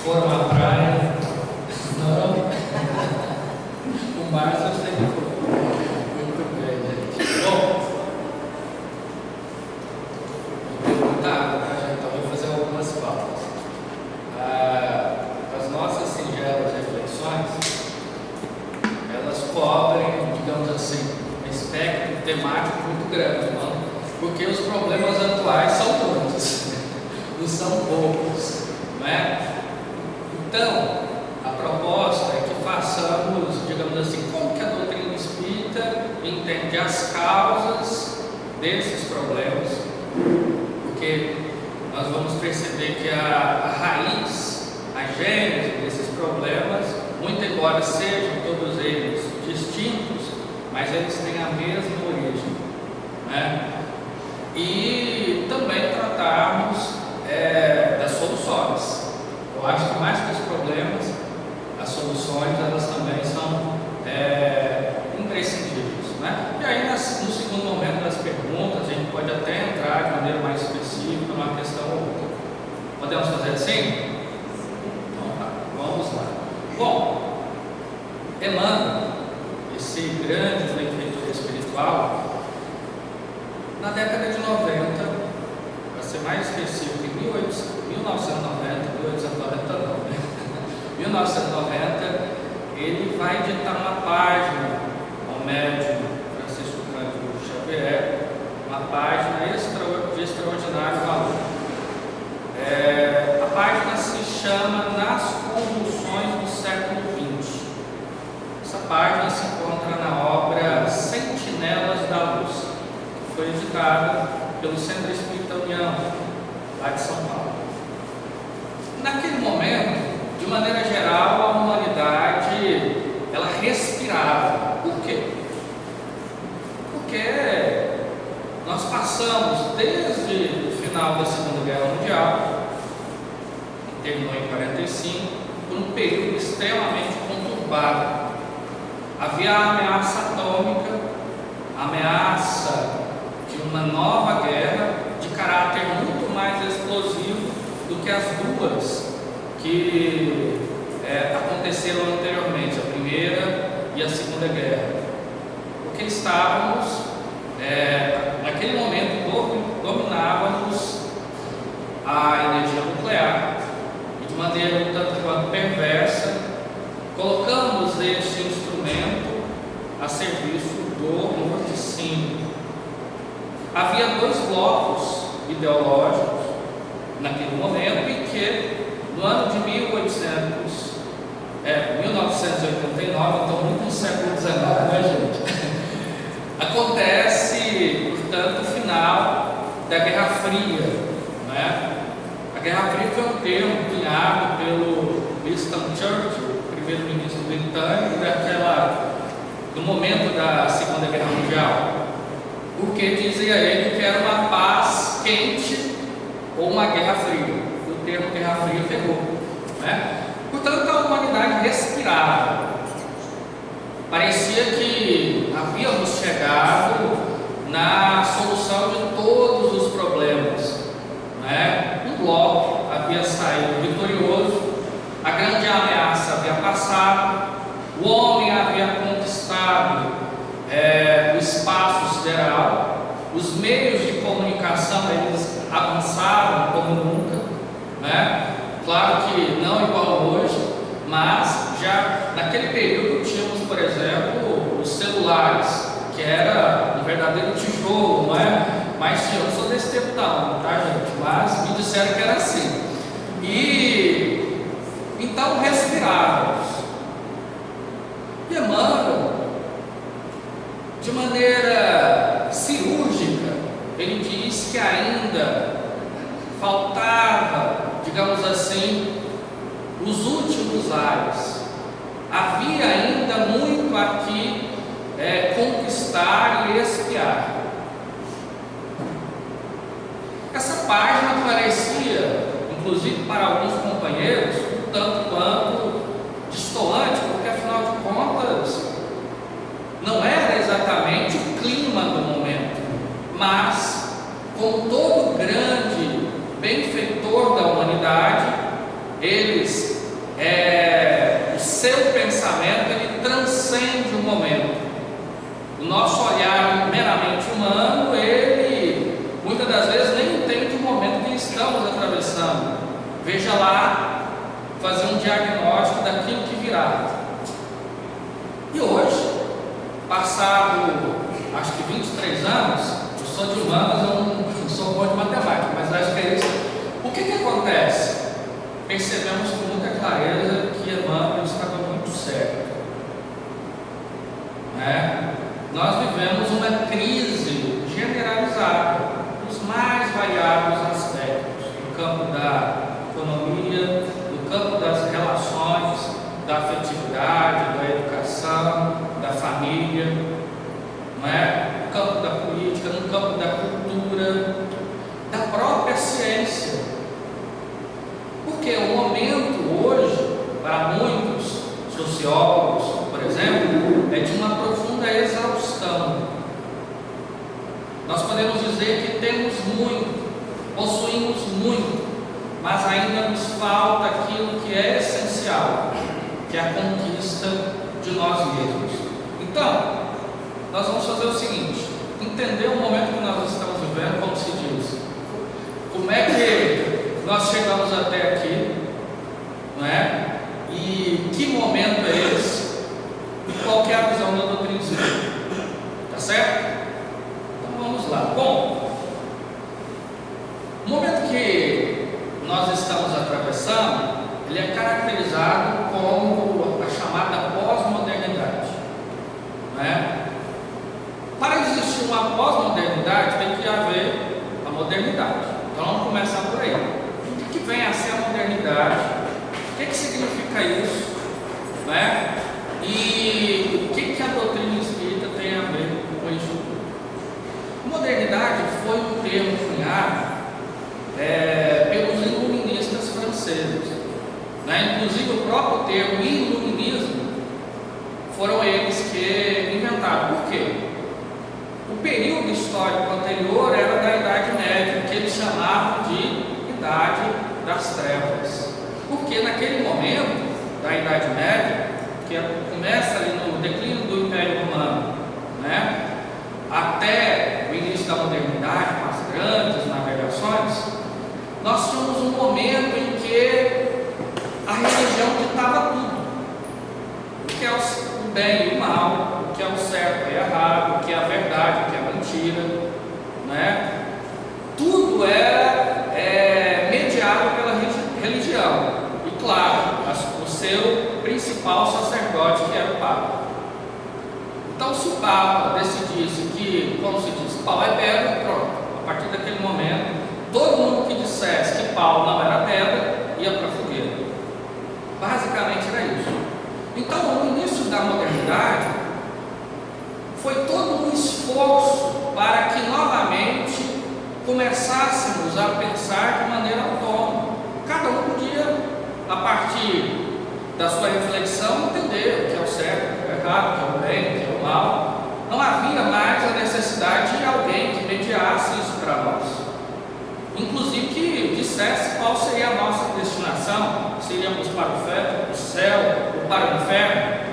Foram à praia? Não. O Márcio eu sei que foi. Muito bem, gente. Bom, vou perguntar, então vou fazer algumas pausas. As nossas singelas reflexões, elas cobrem, digamos assim, um espectro temático muito grande, não? Porque os problemas atuais são muitos, não são poucos, não é? Então, a proposta é que façamos, digamos assim, como que a doutrina espírita entende as causas desses problemas, porque nós vamos perceber que a raiz, a gênese desses problemas, muito embora sejam todos eles distintos, mas eles têm a mesma origem, né? E também tratarmos das soluções. Eu acho que mais que os problemas, as soluções, elas também são imprescindíveis, né? E aí, no segundo momento das perguntas, a gente pode até entrar de maneira mais específica numa questão ou outra. Podemos fazer assim? Então tá, vamos lá. Bom, Emmanuel, esse grande benfeitor espiritual, na década de 90, para ser mais específico, em 1990, ele vai ditar uma página ao médium Francisco Cândido Xavier, uma página de extraordinário valor. A página se chama Nas Convulsões do Século XX. Essa página se encontra na obra Sentinelas da Luz, que foi editada pelo Centro Espírita União, lá de São Paulo. Naquele momento, de maneira geral, a humanidade ela respirava. Por quê? Porque nós passamos desde o final da Segunda Guerra Mundial, que terminou em 1945, por um período extremamente conturbado. Havia a ameaça atômica, a ameaça de uma nova guerra de caráter muito mais explosivo do que as duas que aconteceram anteriormente, a Primeira e a Segunda Guerra, porque estávamos, naquele momento, dominávamos a energia nuclear e de maneira um tanto quanto perversa, colocamos este instrumento a serviço do morticínio. Havia dois blocos ideológicos naquele momento em que, no ano de 1989, então muito no século XIX, né, gente? Acontece, portanto, o final da Guerra Fria, né? A Guerra Fria foi um termo cunhado pelo Winston Churchill, primeiro-ministro britânico, no momento da Segunda Guerra Mundial, porque dizia ele que era uma paz quente ou uma guerra fria. O termo Guerra Fria pegou, né? Portanto, a humanidade respirava. Parecia que havíamos chegado na solução de todos os problemas, né? Um bloco havia saído vitorioso, a grande ameaça havia passado, o homem havia conquistado o espaço sideral, os meios de comunicação eles avançaram como nunca, né? Claro que não igual hoje, mas já naquele período tínhamos, por exemplo, os celulares, que era um verdadeiro tijolo, não é? Mas eu não sou desse tempo não, tá, gente? Mas me disseram que era assim. E então respirávamos. E Emmanuel, de maneira cirúrgica, ele diz que ainda faltava, digamos assim, os últimos ares. Havia ainda muito aqui conquistar e espiar. Essa página parecia, inclusive para alguns companheiros, um tanto quanto distoante, porque afinal de contas não era exatamente o clima do momento, mas com todo grande benfeitor da humanidade, eles seu pensamento ele transcende o momento. O nosso olhar meramente humano, ele muitas das vezes nem entende o momento que estamos atravessando. Veja lá, fazer um diagnóstico daquilo que virá. E hoje, passado acho que 23 anos, eu sou de humanas, eu não sou bom de matemática, mas acho que é isso. O que acontece? Percebemos com muita clareza que Emmanuel estava muito certo. Nós vivemos uma crise generalizada, nos mais variados aspectos, no campo da economia, no campo das relações, da afetividade, da educação, da família, no campo da política, no campo da cultura, da própria ciência. Porque o momento hoje, para muitos sociólogos, por exemplo, é de uma profunda exaustão. Nós podemos dizer que temos muito, possuímos muito, mas ainda nos falta aquilo que é essencial, que é a conquista de nós mesmos. Então, nós vamos fazer o seguinte: entender o momento que nós estamos vivendo, como se diz, como é que nós chegamos até aqui, não é? E que momento é esse? E qual que é a visão da doutrina espírita? Tá certo? Então vamos lá. Bom, o momento que nós estamos atravessando, ele é caracterizado como a chamada pós-modernidade, não é? Para existir uma pós-modernidade, tem que haver a modernidade. Então vamos começar por aí. O que vem a ser a modernidade? O que significa isso? Não é? E o que a doutrina espírita tem a ver com isso tudo? Modernidade foi um termo cunhado pelos iluministas franceses. Inclusive o próprio termo iluminismo foram eles que inventaram. Por quê? O período histórico anterior era da Idade Média, que eles chamavam de Idade das Trevas. Porque naquele momento da Idade Média, que começa ali no declínio do Império Romano, até o início da modernidade, com as grandes navegações, nós tínhamos um momento em que a religião ditava tudo. O que é o bem e o mal, o que é o certo e o errado, o que é a verdade, o que é a mentira, tudo é mediado pela religião. E claro, o seu principal sacerdote, que era o Papa. Então, se o Papa decidisse que, como se diz, Paulo é pedra, pronto. A partir daquele momento, todo mundo que dissesse que Paulo não era pedra, ia para a fogueira. Basicamente era isso. Então, no início da modernidade, foi todo um esforço para que novamente começássemos a pensar de maneira autônoma. Cada um podia, a partir da sua reflexão, entender o que é o certo, o que é o errado, o que é o bem, o que é o mal. Não havia mais a necessidade de alguém que mediasse isso para nós. Inclusive que dissesse qual seria a nossa destinação, se iríamos para o céu ou para o inferno.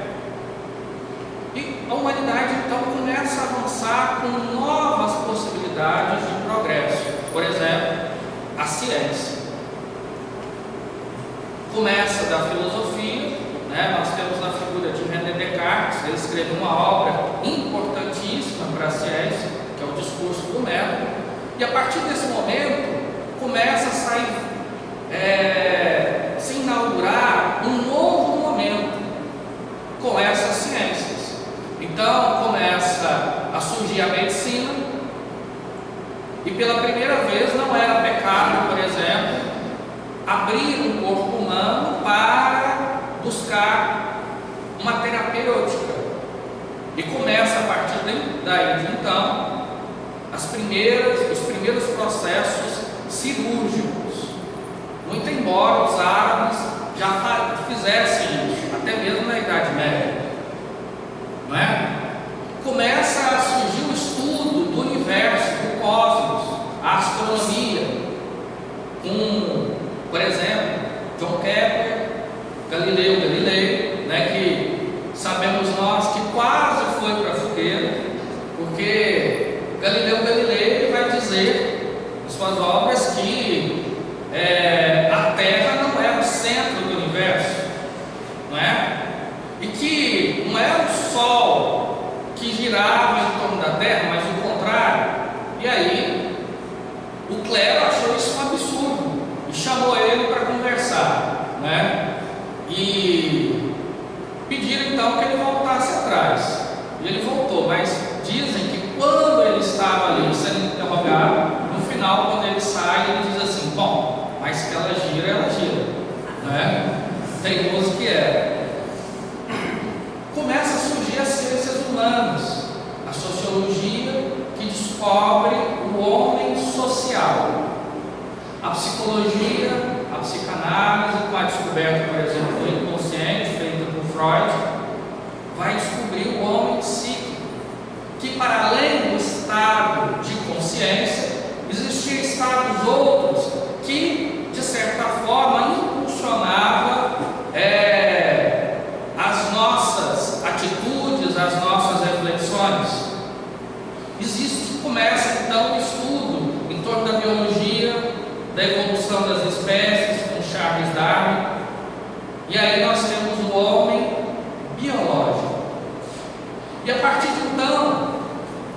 E a humanidade então começa a avançar com novas possibilidades de progresso. Por exemplo, a ciência. Começa da filosofia, nós temos na figura de René Descartes. Ele escreveu uma obra importantíssima para a ciência, que é o Discurso do Método. E a partir desse momento, começa a sair, se inaugurar um novo momento com essas ciências. Então, começa a surgir a medicina, e pela primeira vez não era pecado, por exemplo, abrir um corpo humano para buscar uma terapêutica. E começa a partir daí de então, os primeiros processos cirúrgicos, muito embora os árabes já fizessem isso, até mesmo na Idade Média, Começa a surgir o estudo do universo, do cosmos, a astronomia, com, por exemplo, John Kepler, Galileu Galilei, que da terra, mas o contrário. E aí, o clero achou isso um absurdo e chamou ele para conversar, né? E pediram então que ele voltasse atrás. E ele voltou, mas dizem que quando ele estava ali sendo interrogado, no final, quando ele sai, ele diz assim: bom, mas que ela gira, né? Teimoso que é. Começa a surgir as ciências humanas, a sociologia que descobre o homem social, a psicologia, a psicanálise, com a descoberta, por exemplo, do inconsciente, feita por Freud, vai descobrir o homem psíquico, que para além do estado de consciência, existiam estados outros que, de certa forma, impulsionavam as nossas atitudes, as nossas reflexões. Começa então o estudo em torno da biologia, da evolução das espécies, com Charles Darwin, e aí nós temos o homem biológico. E a partir de então,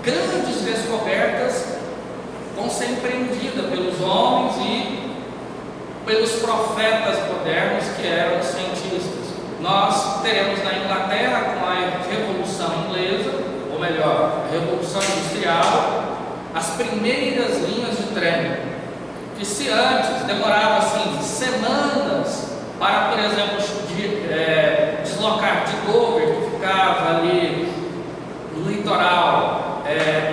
grandes descobertas vão ser empreendidas pelos homens e pelos profetas modernos que eram cientistas. Nós teremos na Inglaterra, com a Revolução Inglesa, ou melhor, a Revolução Industrial, as primeiras linhas de trem, que se antes demorava assim semanas para, por exemplo, deslocar de Dover, que ficava ali no litoral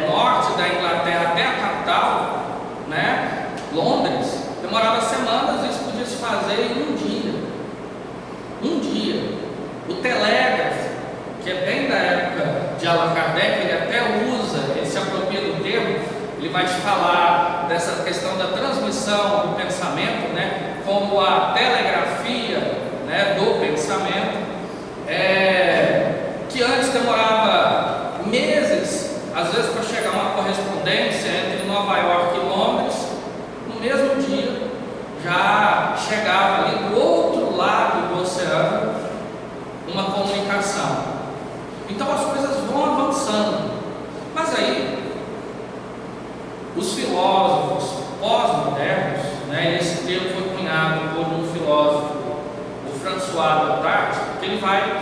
norte da Inglaterra até a capital, né, Londres, demorava semanas, isso podia se fazer em um dia. O telégrafo, que é bem da época de Allan Kardec, ele até usa, ele se apropria do termo, ele vai te falar dessa questão da transmissão do pensamento, né, como a telegrafia, né, do pensamento, que antes demorava meses, às vezes para chegar uma correspondência entre Nova York e Londres, no mesmo dia já chegava ali do outro lado do oceano uma comunicação. Então as coisas vão avançando, mas aí os filósofos pós-modernos, né, esse termo foi cunhado por um filósofo, o François Lyotard, que ele vai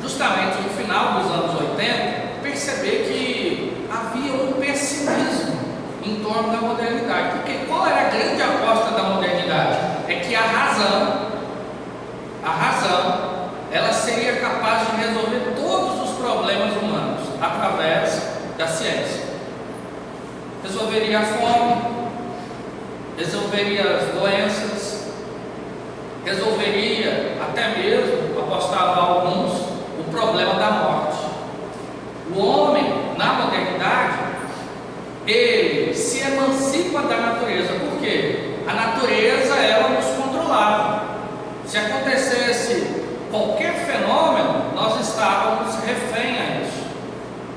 justamente no final dos anos 80 perceber que havia um pessimismo em torno da modernidade. Porque qual era a grande aposta da modernidade? É que a razão, ela seria capaz de resolver todos os problemas humanos através da ciência. Resolveria a fome, resolveria as doenças, resolveria até mesmo, apostavam alguns, o problema da morte. O homem, na modernidade, ele se emancipa da natureza. Por quê? A natureza, ela nos controlava. Se acontecesse qualquer fenômeno, nós estávamos refém a isso.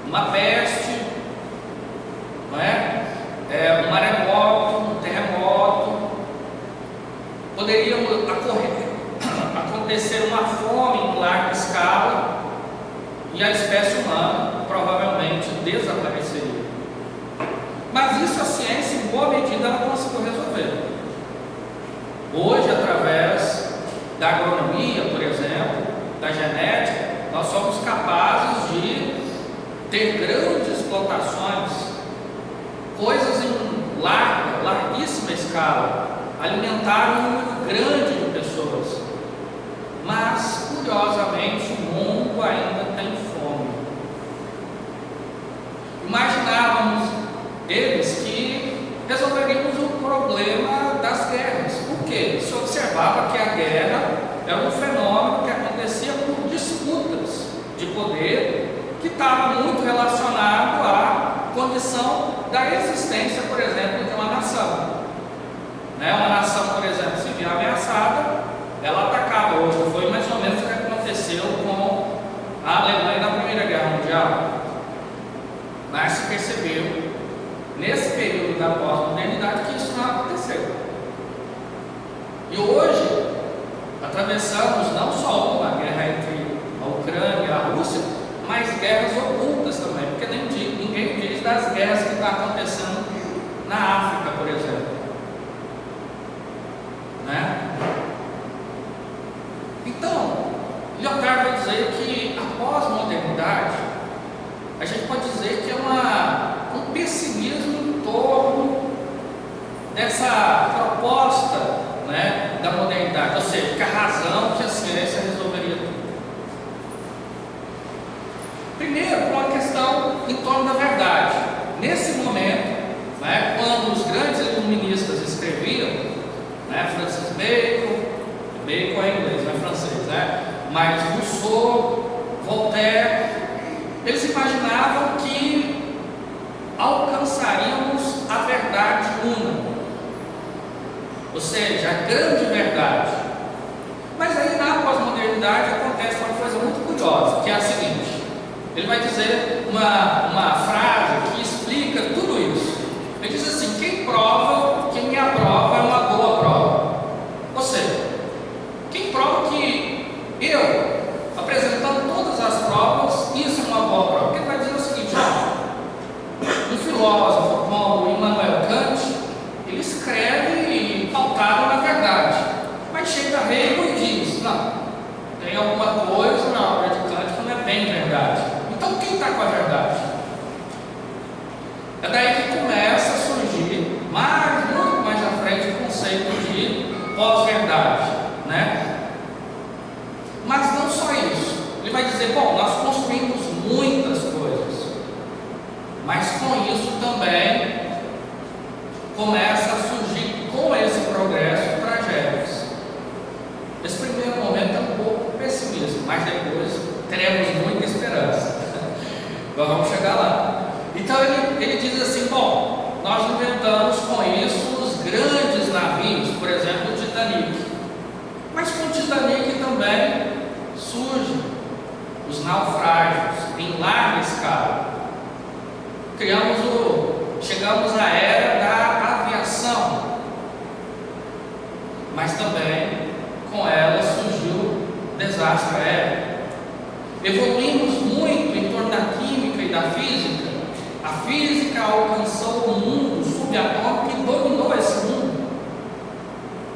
Uma peste, não é? Um maremoto, um terremoto, poderia acontecer uma fome em larga escala e a espécie humana provavelmente desapareceria. Mas isso a ciência, em boa medida, ela conseguiu resolver. Hoje, através da agronomia, por exemplo, da genética, nós somos capazes de ter grandes plantações, coisas em larguíssima escala, alimentar um número grande de pessoas. Mas, curiosamente, o mundo ainda tem fome. Imaginávamos eles que resolveríamos o problema das guerras. Por quê? Se observava que a guerra era um fenômeno que acontecia por disputas de poder que estava muito relacionado à condição da existência, por exemplo, de uma nação. Uma nação, por exemplo, se via ameaçada, ela atacava. Hoje foi mais ou menos o que aconteceu com a Alemanha na Primeira Guerra Mundial. Mas se percebeu, nesse período da pós-modernidade, que isso não aconteceu. E hoje, atravessamos não só uma guerra entre a Ucrânia e a Rússia, mas dessa proposta, né, da modernidade, ou seja, que a razão, que a ciência resolveria tudo. Primeiro, por uma questão em torno da verdade. Nesse momento, né, quando os grandes iluministas escreviam, né, Francis Bacon é inglês, não é francês, né, mas Rousseau, Voltaire, eles imaginavam que alcançaríamos a verdade una, ou seja, a grande verdade. Mas aí na pós-modernidade acontece uma coisa muito curiosa, que é a seguinte: ele vai dizer uma frase que explica tudo isso. Ele diz assim: quem me aprova é uma boa prova. Ou seja, quem prova que eu, apresentando todas as provas, isso é uma boa prova. Porque ele vai dizer o seguinte: um filósofo como Immanuel Kant, ele escreve pautado na verdade, mas chega Hegel e diz: não, tem alguma coisa na obra de Kant que não é bem verdade. Então quem está com a verdade? É daí que começa a surgir, muito mais à frente, o conceito de pós-verdade, né? Mas não só isso. Ele vai dizer: bom, nós construímos muitas coisas, mas com isso também começa a surgir, com esse progresso, tragédias. Esse primeiro momento é um pouco pessimista, mas depois teremos muita esperança. Nós vamos chegar lá. Então ele diz assim: bom, nós inventamos com isso os grandes navios, por exemplo o Titanic. Mas com o Titanic também surgem os naufrágios em larga escala. Chegamos à era da aviação, mas também com ela surgiu o desastre aéreo. Evoluímos muito em torno da química e da física. A física alcançou o mundo subatômico e dominou esse mundo.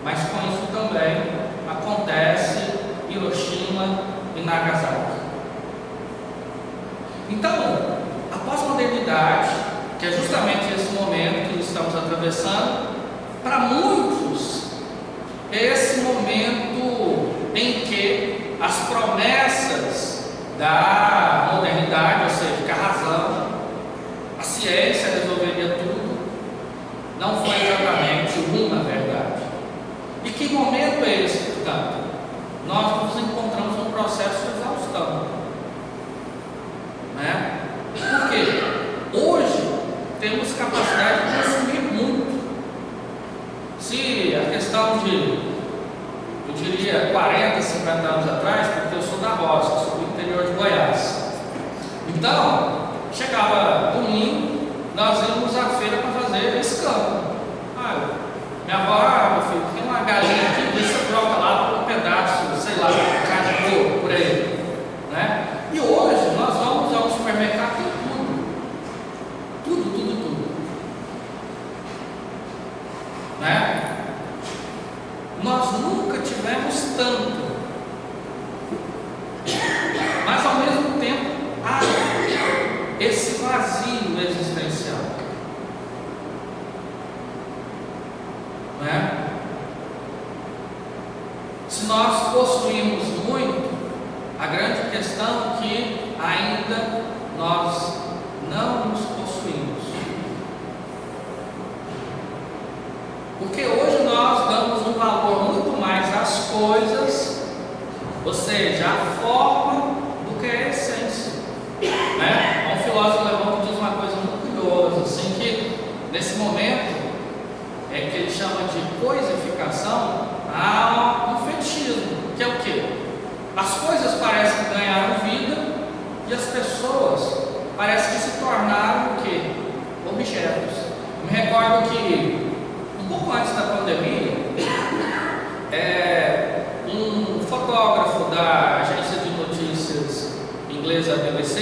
Mas com isso também acontece Hiroshima e Nagasaki. Então, a pós-modernidade, que é justamente esse momento que estamos atravessando, para muitos é esse momento em que as promessas da modernidade, ou seja, que a razão, a ciência resolveria tudo, não foi exatamente uma verdade. E que momento é esse, portanto? Nós nos encontramos num processo de exaustão, né? Por quê? Hoje temos capacidade de consumir muito. Se a questão de, eu diria, 40, 50 anos atrás, porque eu sou da roça, sou do interior de Goiás. Então, chegava domingo, nós íamos à feira para fazer escambo. Minha avó, meu filho, tem uma galinha aqui, você troca lá por um pedaço, sei lá, carne de porco, por aí, né? E hoje nós vamos ao supermercado, tem tudo, né? Nós nunca tivemos tanto, mas ao mesmo tempo há esse vazio existencial, né? Se nós possuímos muito, a grande questão é que ainda nós não nos possuímos. Porque hoje nós damos um valor muito mais às coisas, ou seja, à forma, do que à essência, né? Há um filósofo alemão que diz uma coisa muito curiosa, assim, que nesse momento que ele chama de coisificação, há um fetichismo, que é o quê? As coisas parecem que ganharam vida e as pessoas parecem que se tornaram o quê? Objetos. Eu me recordo que um pouco antes da pandemia, um fotógrafo da agência de notícias inglesa BBC,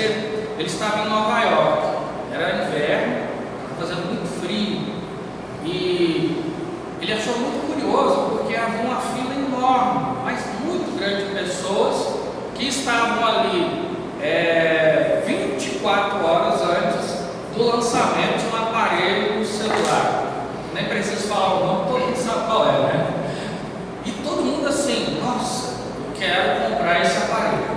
ele estava em Nova York, era inverno, estava fazendo muito frio, e ele achou muito curioso porque havia uma fila enorme, mas muito grande de pessoas que estavam ali 24 horas antes do lançamento de um aparelho celular. Nem preciso falar quero comprar esse aparelho.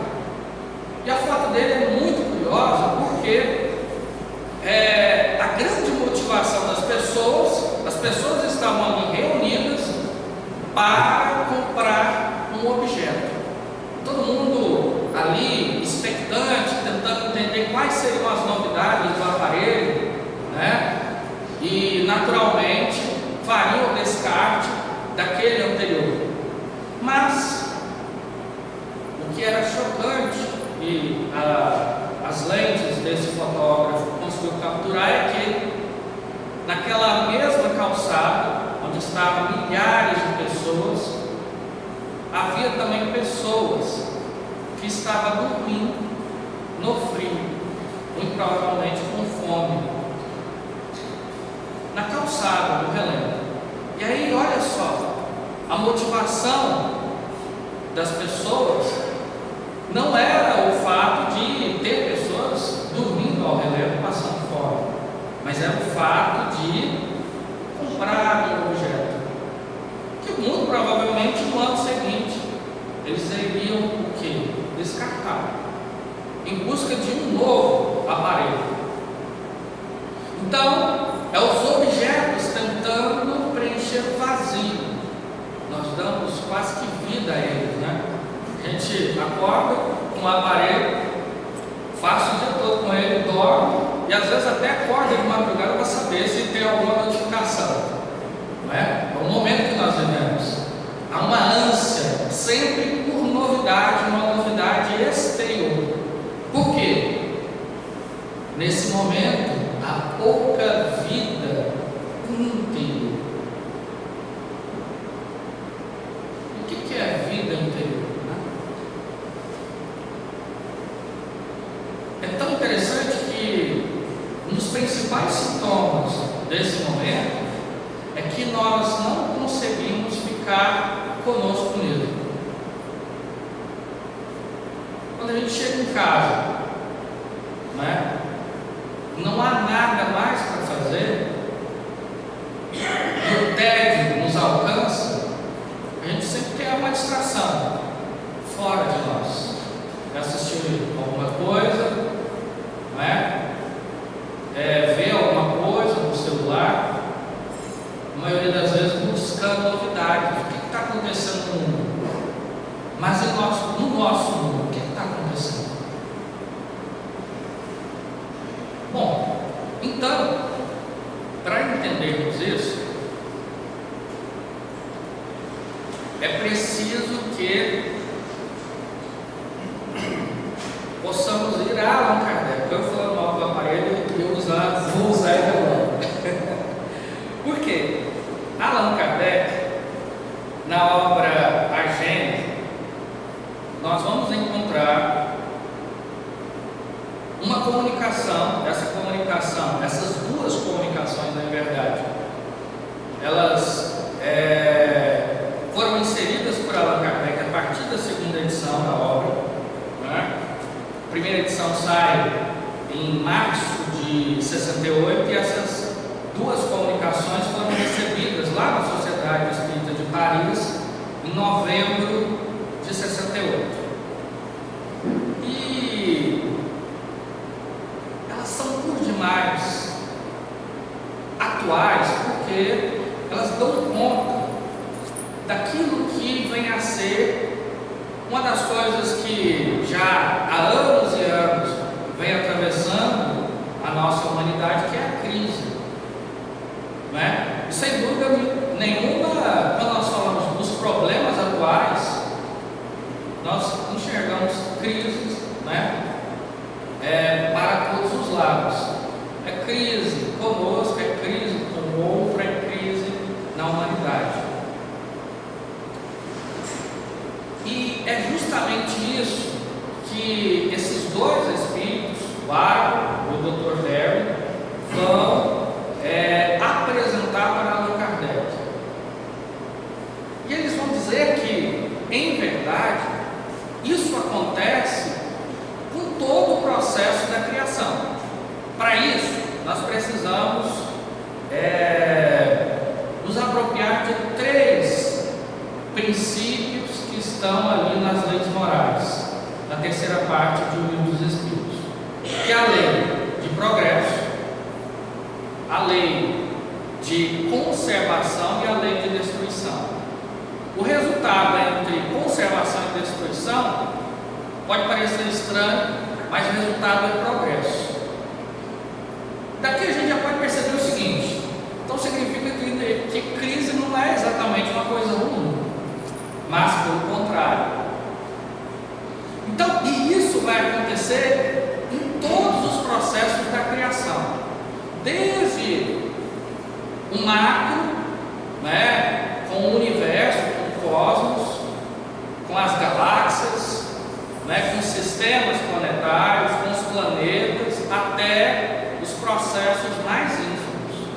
E a foto dele é muito curiosa porque a grande motivação das pessoas estavam ali reunidas para comprar um objeto. Todo mundo ali expectante, tentando entender quais seriam as novidades do aparelho, né? E naturalmente fariam o descarte daquele anterior. Mas o que era chocante e as lentes desse fotógrafo conseguiu capturar é que naquela mesma calçada onde estavam milhares de pessoas, havia também pessoas que estavam dormindo no frio, muito provavelmente com fome, na calçada do relento. E aí, olha só, a motivação das pessoas não era o fato de ter pessoas dormindo ao relento, passando fome, mas era o fato de comprar um objeto que muito provavelmente no ano seguinte eles iriam o quê? Descartar, em busca de um novo aparelho. Então, é os objetos tentando preencher o vazio. Nós damos quase que vida a eles, né? A gente acorda com um aparelho, passa o dia todo com ele, dorme e às vezes até acorda de madrugada para saber se tem alguma notificação, não é? É o momento que nós vivemos. Há uma ânsia sempre por novidade, uma novidade exterior. Por quê? Nesse momento há pouca vida interior. O que é vida interior? É tão interessante que um dos principais sintomas desse momento é que nós não conseguimos ficar conosco mesmo. Quando a gente chega em casa, não há nada mais para fazer, e o tédio nos alcança, a gente sempre tem uma distração fora de nós. Assistir alguma coisa, ver alguma coisa no celular, a maioria das vezes buscando novidades. O que está acontecendo no mundo? Mas no nosso mundo, o que está acontecendo? Bom, então, para entendermos isso, é preciso que possamos ir a Allan Kardec. Eu falando mal do aparelho e vou usar ele agora. Por quê? Allan Kardec, na obra A Gênese, nós vamos encontrar uma comunicação. Essas duas comunicações, na verdade, elas foram inseridas por Allan Kardec a partir da segunda edição da obra. A primeira edição sai em março de 68 e essas duas comunicações foram recebidas lá na Sociedade Espírita de Paris em novembro de 68. E elas são por demais atuais, porque elas dão conta daquilo que vem a ser uma das coisas que já há anos e anos vem atravessando a nossa humanidade, que é a crise. E sem dúvida nenhuma, quando nós falamos dos problemas atuais, nós enxergamos crises para todos os lados. É crise conosco, é crise com o outro, é crise na humanidade. E é justamente isso que esses dois espíritos, o Argo e o Dr. Derry, vão apresentar para Allan Kardec. E eles vão dizer que, em verdade, isso acontece com todo o processo da criação. Para isso, nós precisamos nos apropriar de três princípios que estão ali nas leis morais, na terceira parte de O Livro dos Espíritos, que é a lei de progresso, a lei de conservação e a lei de destruição. O resultado entre conservação e destruição pode parecer estranho, mas o resultado é progresso. Daqui a gente já pode perceber o seguinte: então significa que crise não é exatamente uma coisa ruim, mas pelo contrário. Então, e isso vai acontecer em todos os processos da criação, desde o macro, né, com o universo, com o cosmos, com as galáxias, né, com os sistemas planetários, com os planetas, até os processos mais ínfimos.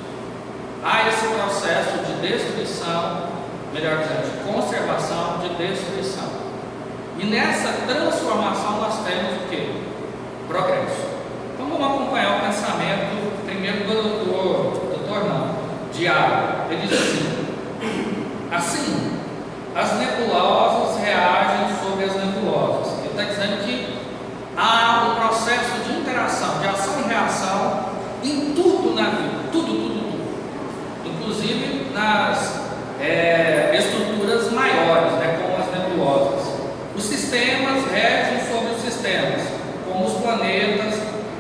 Há esse processo de destruição, melhor dizendo, de conservação, de destruição. E nessa transformação nós temos o quê? Progresso. Então vamos acompanhar o pensamento primeiro do doutor Diário. Ele diz assim, as nebulosas reagem sobre as nebulosas. Ele está dizendo que há um processo de interação, de ação e reação em tudo na vida, tudo. Inclusive nas estruturas maiores, né, como as nebulosas. Os sistemas reagem sobre os sistemas, como os planetas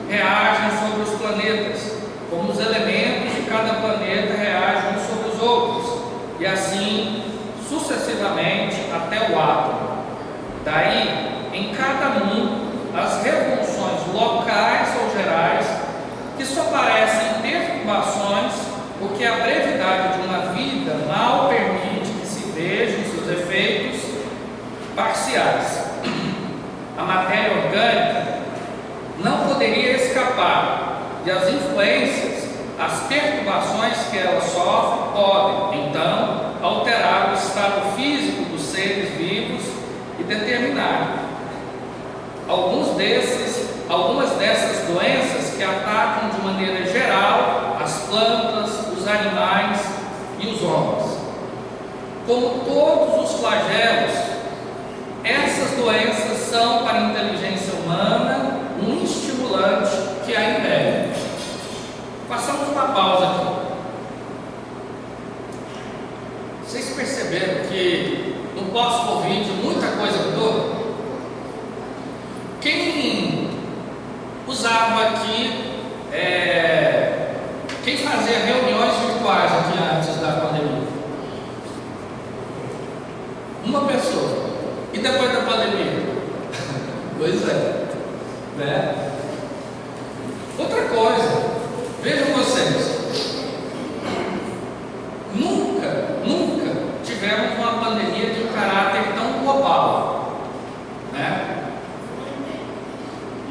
reagem sobre os planetas, como os elementos de cada planeta reagem uns sobre os outros, e assim sucessivamente até o átomo. Daí, em cada um, as revoluções locais ou gerais, que só parecem perturbações, porque a brevidade de uma vida mal permite que se vejam seus efeitos parciais. A matéria orgânica não poderia escapar e as influências, as perturbações que ela sofre podem, então, alterar o estado físico dos seres vivos e determinar algumas dessas doenças que atacam de maneira geral as plantas, os animais e os homens. Como todos os flagelos, essas doenças são para a inteligência humana um estimulante que a impede. Passamos uma pausa aqui. Vocês perceberam que no pós-Covid muita coisa mudou? Quem usava aqui, quem fazia reuniões virtuais aqui antes da pandemia? Uma pessoa. E depois da pandemia? Pois é, né? Outra coisa, vejam vocês, nunca tivemos uma pandemia de um caráter tão global, né?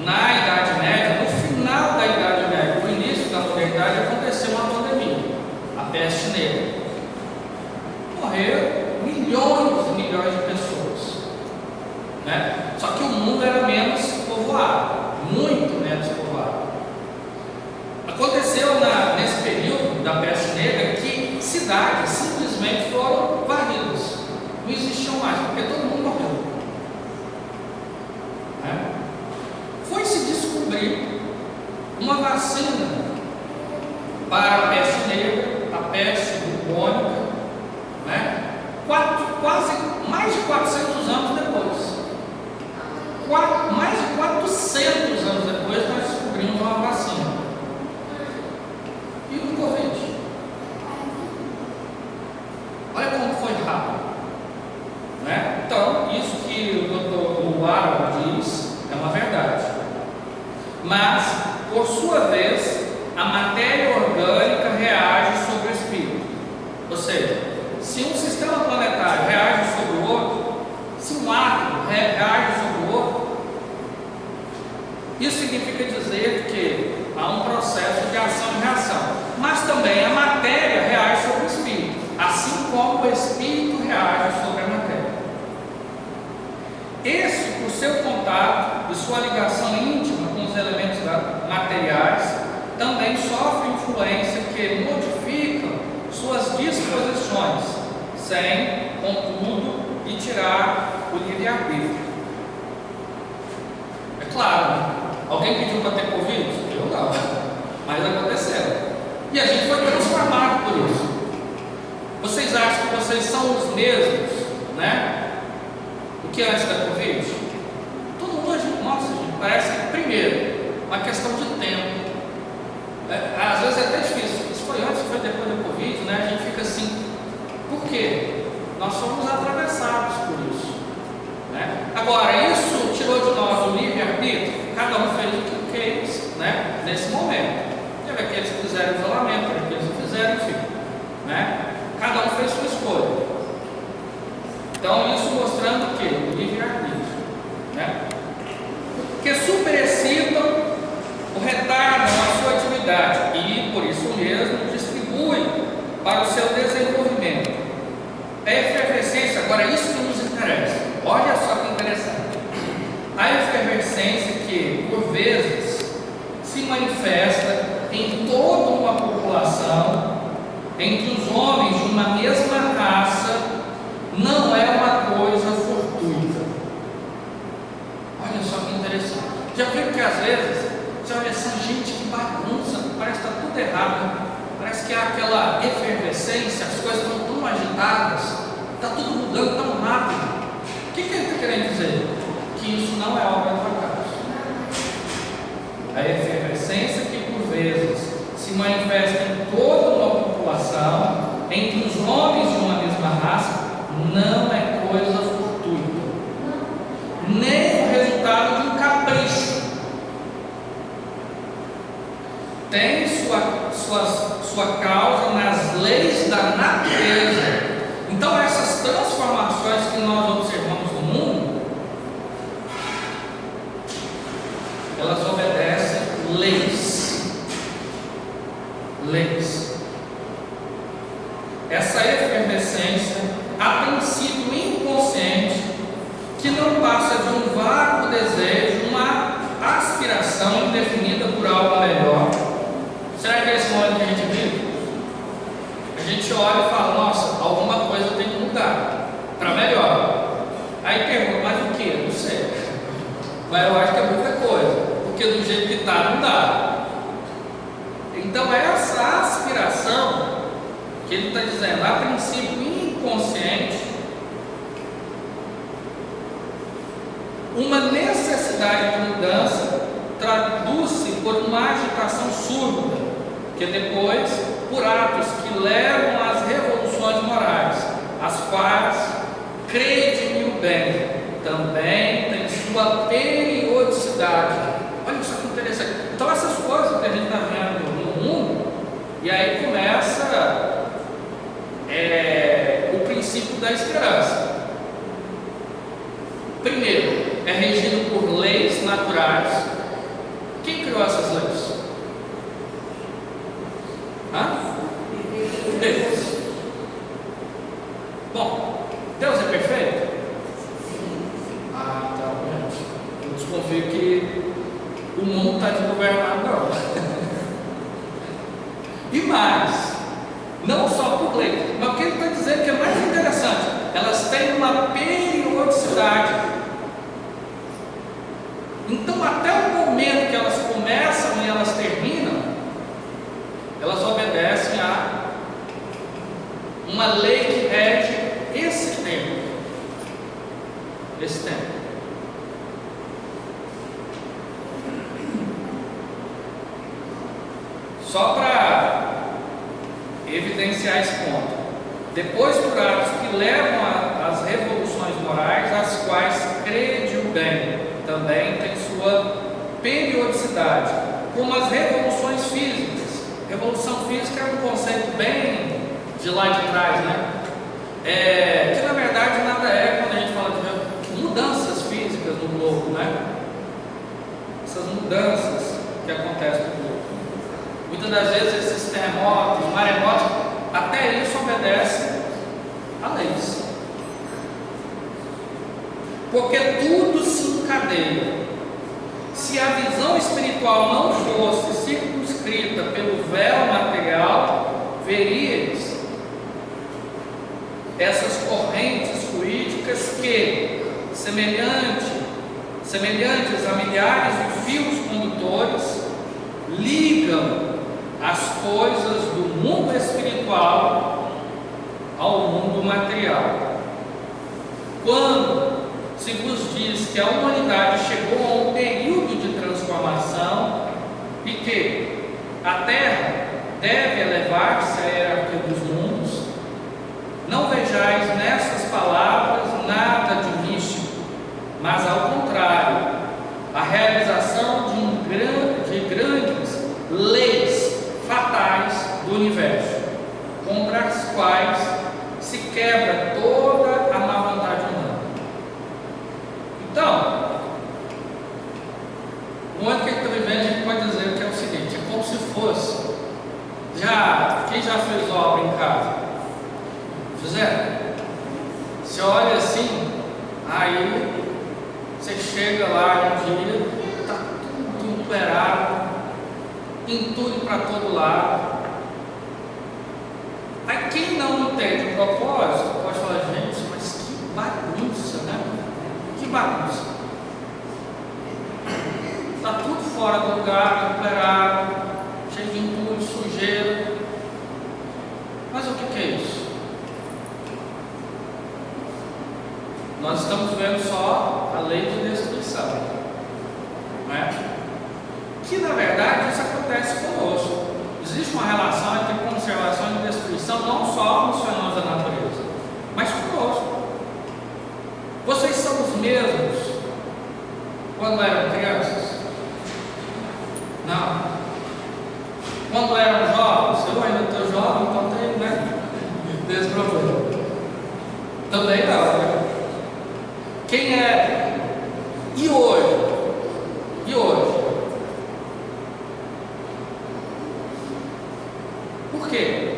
Na Idade Média, no final da Idade Média, no início da modernidade, aconteceu uma pandemia, a peste negra. Morreram milhões e milhões de pessoas, né? Só que o mundo era menos povoado, muito menos povoado. Aconteceu nesse período da peste negra que cidades simplesmente foram varridas, não existiam mais, porque todo mundo morreu, né? Foi-se descobrir uma vacina para a peste negra, a peste bubônica, né? Quase mais de 400 anos depois. Mais de 400 anos depois, nós descobrimos uma vacina. E o Covid? Olha como foi rápido, né? Então, isso que o Dr. Warren diz é uma verdade. Mas, por sua vez, a matéria orgânica reage sobre o espírito. Ou seja, se um sistema planetário reage sobre o outro, se um átomo reage sobre o outro, isso significa dizer que há um processo de ação e reação. Mas também a matéria reage sobre o espírito, assim como o espírito reage sobre a matéria. Esse, por seu contato e sua ligação íntima com os elementos materiais, também sofre influência que modificam suas disposições, sem, contudo, e tirar o livre-arbítrio. É claro, né? Alguém pediu para ter Covid? Eu não, mas aconteceu. E a gente foi transformado por isso. Vocês acham que vocês são os mesmos, né, do que antes da Covid? Todo mundo, nossa, gente, parece que, primeiro, uma questão de tempo. Às vezes é até difícil. Isso foi antes, foi depois da Covid, né? A gente fica assim. Por quê? Nós somos atravessados por isso, né? Agora, isso tirou de nós o livre-arbítrio. Cada um fez o que quis, né? Nesse momento. Teve aqueles que fizeram isolamento, teve aqueles que fizeram, enfim, né? Cada um fez sua escolha. Então, isso mostrando o quê? O livre-arbítrio, né? Que superexcitam ou retardam a sua atividade e, por isso mesmo, distribuem para o seu desenvolvimento. A efervescência, agora isso que nos interessa, olha só que interessante. A efervescência que, por vezes, se manifesta em toda uma população, entre os homens de uma mesma raça, não é uma coisa fortuita. Olha só que interessante. Já viu que às vezes você olha essa gente que bagunça, parece que está tudo errado, parece que há aquela efervescência, as coisas estão tão agitadas, está tudo mudando tão rápido. O que ele está querendo dizer? Que isso não é obra do acaso. A efervescência que por vezes se manifesta em toda uma população, entre os homens de uma mesma raça, não é coisa fortuita, nem o resultado de um capricho. Tem sua causa nas leis da natureza. Então, essas transformações que nós observamos no mundo, elas obedecem leis. Leis. Essa efervescência, a princípio inconsciente, que não passa de um vago desejo, uma aspiração indefinida por algo melhor. Será que é esse momento que a gente vive? A gente olha e fala, nossa, alguma coisa tem que mudar para melhor. Aí pergunta, mas o que? Não sei. Mas eu acho que é muita coisa, porque do jeito que está, não dá. Então essa aspiração que ele está dizendo, a princípio inconsciente, uma necessidade de mudança traduz-se por uma agitação súbita, que depois, por atos que levam às revoluções morais, as quais, crede-me o bem, também tem sua periodicidade. Olha só que interessante. Então essas coisas que a gente está vendo no mundo, e aí começa o princípio da esperança. Primeiro, é regido por leis naturais. Quem criou essas leis? Deus. Bom, Deus é perfeito? Então, gente, eu desconfio que o mundo está desgovernado, não. E mais, não só por lei, mas o que ele está dizendo que é mais interessante, elas têm uma periodicidade. Então, até o momento que elas começam e elas terminam, elas obedecem a uma lei que rege esse tempo. Esse tempo. Só para evidenciar esse ponto. Depois, por atos que levam às revoluções morais, as quais crede o bem, também tem sua periodicidade, como as revoluções físicas. Revolução física é um conceito bem de lá de trás, né? Que na verdade nada é quando a gente fala de mudanças físicas no globo, né? Essas mudanças que acontecem no globo. Muitas das vezes esses terremotos, maremotos, até isso obedece a leis. Porque tudo se encadeia. Se a visão espiritual não fosse circunscrita pelo véu material, veríeis essas correntes fluídicas características que, semelhantes a milhares de fios condutores, ligam as coisas do mundo espiritual ao mundo material. Quando se vos diz que a humanidade chegou a um período de transformação e que a Terra deve elevar-se à hierarquia dos mundos, não vejais nessas palavras nada de místico, mas ao contrário, a realização de grandes leis fatais do universo, contra as quais se quebra toda a má vontade humana. Então, o momento que ele está vivendo, a gente pode dizer que é o seguinte: é como se fosse, quem já fez obra em casa? Fizeram? Você olha assim, aí você chega lá um dia, está tudo empoeirado, entulho para todo lado. Aí quem não entende o propósito pode falar: gente, mas que bagunça, né? Que bagunça. Está tudo fora do lugar, empoeirado, cheio de entulho, sujeira. Mas o que é isso? Nós estamos vendo só a lei de destruição, não é? Que na verdade isso acontece conosco. Existe uma relação entre conservação e destruição, não só nos fenômenos da natureza, mas conosco. Vocês são os mesmos quando eram crianças? Não. Quando eram jovens? Eu ainda estou jovem, então tenho, né? Desse problema. Também não, né? Quem é? E hoje? E hoje? Por quê?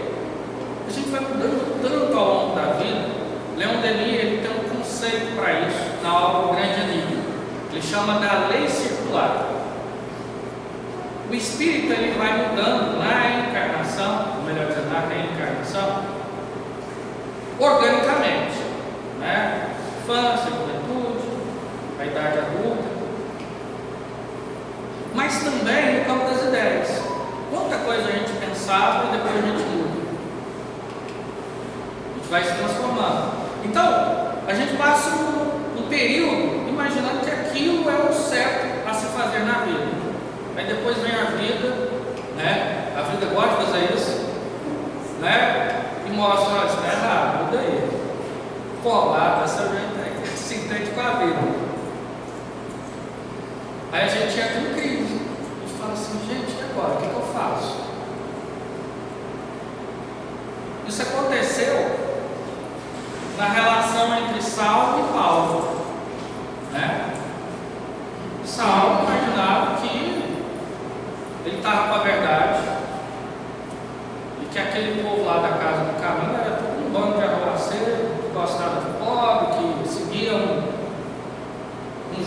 A gente vai mudando tanto ao longo da vida. Leon Denis, ele tem um conceito para isso na obra O Grande Enigma. Ele chama da lei circular. O espírito ele vai mudando na encarnação, ou melhor dizendo, na reencarnação, organicamente, né? Infância, juventude, a idade adulta, mas também no campo das ideias. Quanta coisa a gente pensava e depois a gente muda. A gente vai se transformando. Então, a gente passa um período imaginando que aquilo é o certo a se fazer na vida. Aí depois vem a vida, né? A vida gosta de fazer isso, né? E mostra: olha, isso está errado, muda aí. Colado, essa gente aí que se entende com a vida. Aí a gente entra em crise. A gente fala assim: gente, e agora? O que eu faço? Isso aconteceu na relação entre Saulo e Paulo, né? Saulo imaginava que ele estava com a verdade e que aquele povo lá da casa do caminho era todo um bando de arruaceiro, que gostava de pobre, que seguia um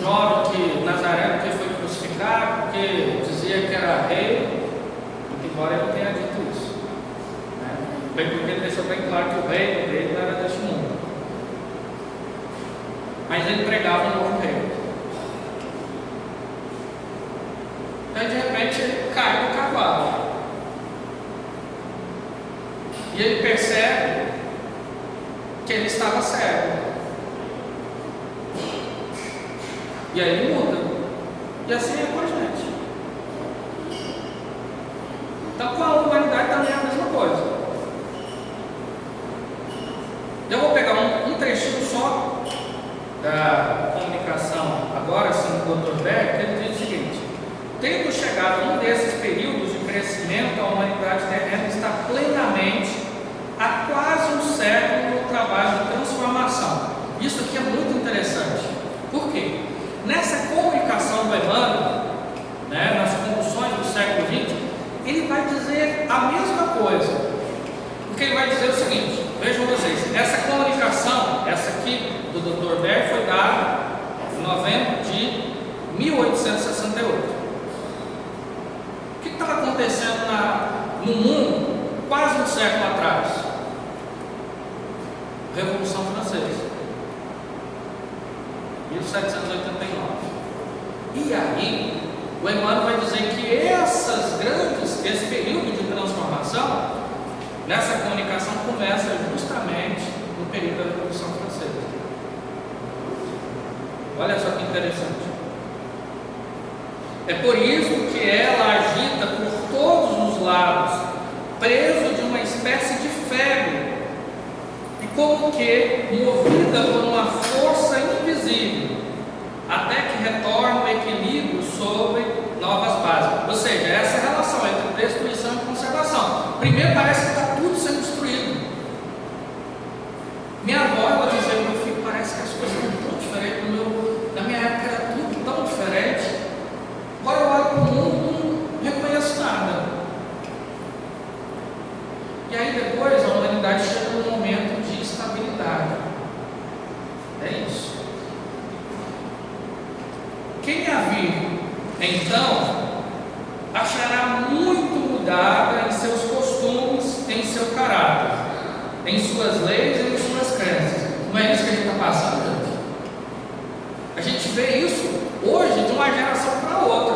jovem que Nazareno que foi crucificado porque dizia que era rei, embora ele não tenha dito isso, né? Bem porque ele deixou bem claro que o reino dele não era deste mundo, mas ele pregava um novo reino. Aí de repente ele cai do cavalo e ele percebe que ele estava cego, e aí ele muda, e assim é com a gente. Então com a humanidade também é a mesma coisa. Eu vou pegar um trechinho só da comunicação agora sim do Dr. Berg, que ele diz o seguinte: tendo chegado a um desses períodos de crescimento, a humanidade terrena está plenamente há quase um século no trabalho de transformação. Isso aqui é muito interessante. Por quê? Nessa comunicação do Emmanuel, né, nas convulsões do século XX, ele vai dizer a mesma coisa. Porque ele vai dizer o seguinte: vejam vocês, essa comunicação, essa aqui do Dr. Berg, foi dada em novembro de 1868. O que estava acontecendo no mundo quase um século atrás? Revolução Francesa. 1789. E aí, o Emmanuel vai dizer que esse período de transformação, nessa comunicação, começa justamente no período da Revolução Francesa. Olha só que interessante. É por isso que ela agita por todos os lados, preso de uma espécie de febre, e como que movida por uma força invisível, até que retorne o equilíbrio sobre novas bases. Ou seja, essa relação entre destruição e conservação. Primeiro parece que está tudo sendo destruído. Minha avó, ela dizia: meu filho, parece que as coisas estão tão diferentes. Na minha época era tudo tão diferente. Agora eu olho para o mundo e não reconheço nada. E aí depois a humanidade chega num momento de estabilidade. É isso. Quem a vir, então, achará muito mudada em seus costumes, em seu caráter, em suas leis e em suas crenças. Não é isso que a gente está passando, gente? A gente vê isso hoje de uma geração para outra.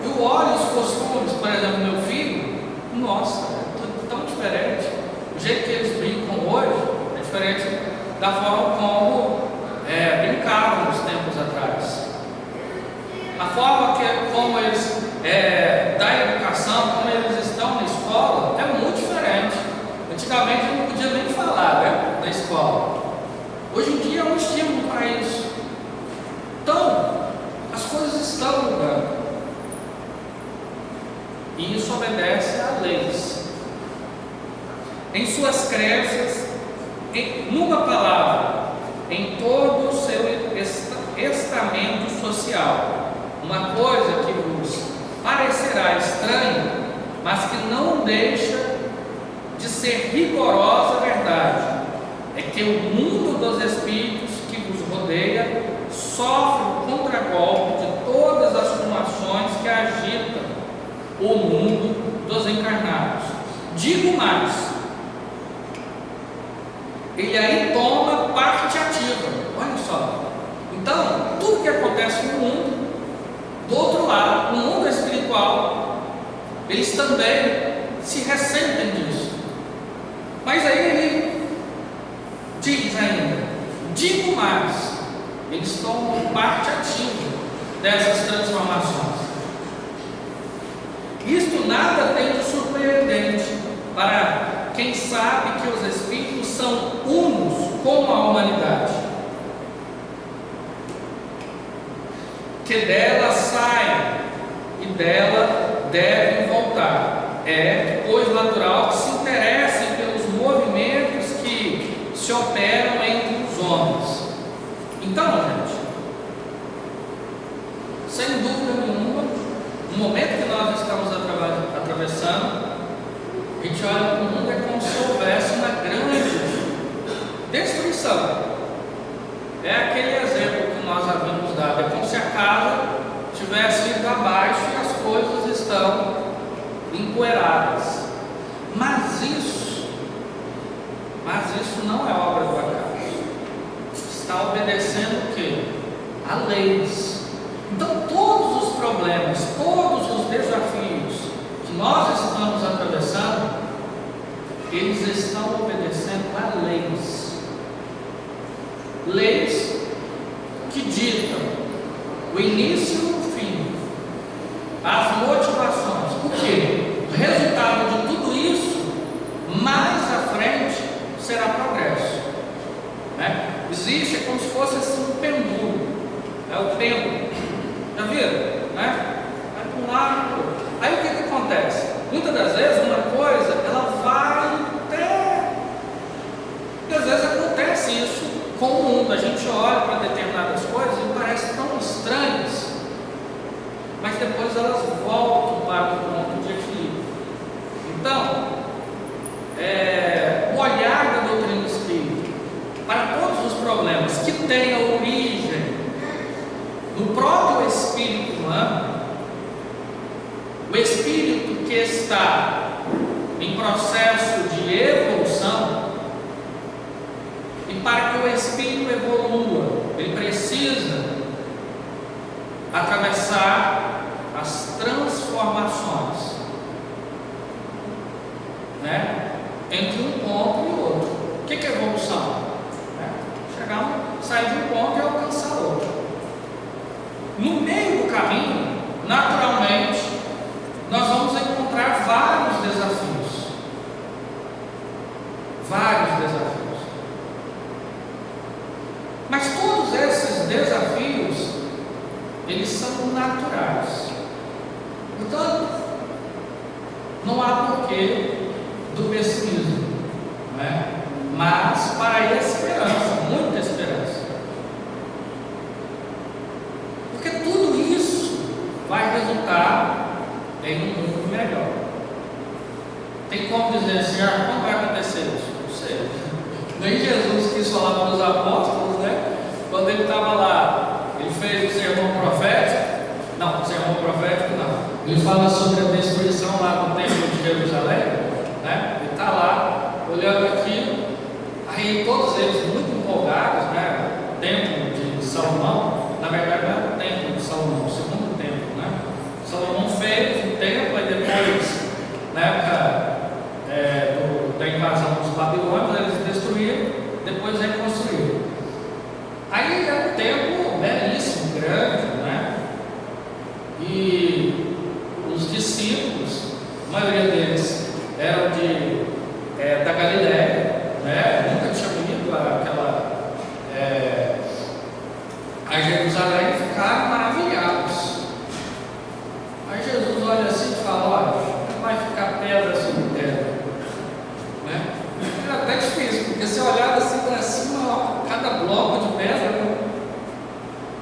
Eu olho os costumes, por exemplo, do meu filho, nossa, é tudo tão diferente. O jeito que eles brincam hoje é diferente da forma como brincavam nos tempos atrás. A forma como eles, da educação, como eles estão na escola, é muito diferente. Antigamente eu não podia nem falar, né, na escola. Hoje em dia é um estímulo para isso. Então, as coisas estão mudando. E isso obedece a leis. Em suas crenças, numa palavra, em todo o seu estamento social. Uma coisa que vos parecerá estranha, mas que não deixa de ser rigorosa verdade, é que o mundo dos espíritos que vos rodeia sofre o contragolpe de todas as formações que agitam o mundo dos encarnados. Digo mais, ele aí toma parte ativa. Olha só. Então, tudo que acontece no mundo, do outro lado, no mundo espiritual, eles também se ressentem disso. Mas aí ele diz ainda: digo mais, eles tomam parte ativa dessas transformações. Isto nada tem de surpreendente para quem sabe que os espíritos são unos com a humanidade, que dela saem e dela devem voltar. É, pois, natural que se interessem pelos movimentos que se operam entre os homens. Então, gente, sem dúvida nenhuma, no momento que nós estamos atravessando, a gente olha para o mundo, é como se houvesse uma grande destruição. É aquele exemplo que nós havíamos dado. É como se a casa tivesse ido abaixo e as coisas estão empoeiradas. Mas isso não é obra do acaso. Está obedecendo o quê? A leis. Então todos os problemas, todos os desafios que nós estamos atravessando, eles estão obedecendo a leis. Leis que ditam o início e o fim, as motivações. Por quê? O resultado de tudo isso, mais à frente, será progresso. Né? Existe, é como se fosse assim, um pêndulo. É o pêndulo. Já viram? Né? Vai para um lado. Aí o que acontece? Muitas das vezes uma coisa, ela vai até... E às vezes acontece isso com o mundo. A gente olha para determinadas coisas e parece tão estranhas, mas depois elas voltam para o ponto de equilíbrio. Então, o olhar da doutrina espírita para todos os problemas que têm a origem no próprio espírito humano, o espírito que está em processo de evolução, e para que o espírito evolua, ele precisa atravessar as transformações, né, entre um ponto e outro. O que é evolução? Sair de um ponto e alcançar outro. No meio do caminho, naturalmente, nós vamos encontrar vários desafios. Vários desafios. Mas todos esses desafios, eles são naturais. Portanto, não há porquê do pessimismo, né? Mas para a esperança, muita esperança. Porque tudo isso vai resultar em um mundo melhor. Tem como dizer assim, quando vai acontecer isso? Não sei. Nem Jesus quis falar para os apóstolos, né? Quando ele estava lá, ele fez o sermão profético. Não, o sermão profético não. Ele fala sobre a destruição lá do templo de Jerusalém, né? Ele está lá, olhando aquilo. Aí todos eles muito empolgados, né? O templo de Salomão, na verdade não era o templo de Salomão, o segundo templo, né? Salomão fez o templo, e depois, na época da invasão dos babilônios, eles destruíram, depois reconstruíram. Aí era um templo belíssimo, grande, né? E os discípulos, a maioria deles eram da Galiléia, né? Nunca tinham ido a Jerusalém e ficaram maravilhados. Aí Jesus olha assim e fala: olha, vai ficar pedra sobre pedra, né? É até difícil, porque se olhar assim para cima, ó, cada bloco de pedra, né?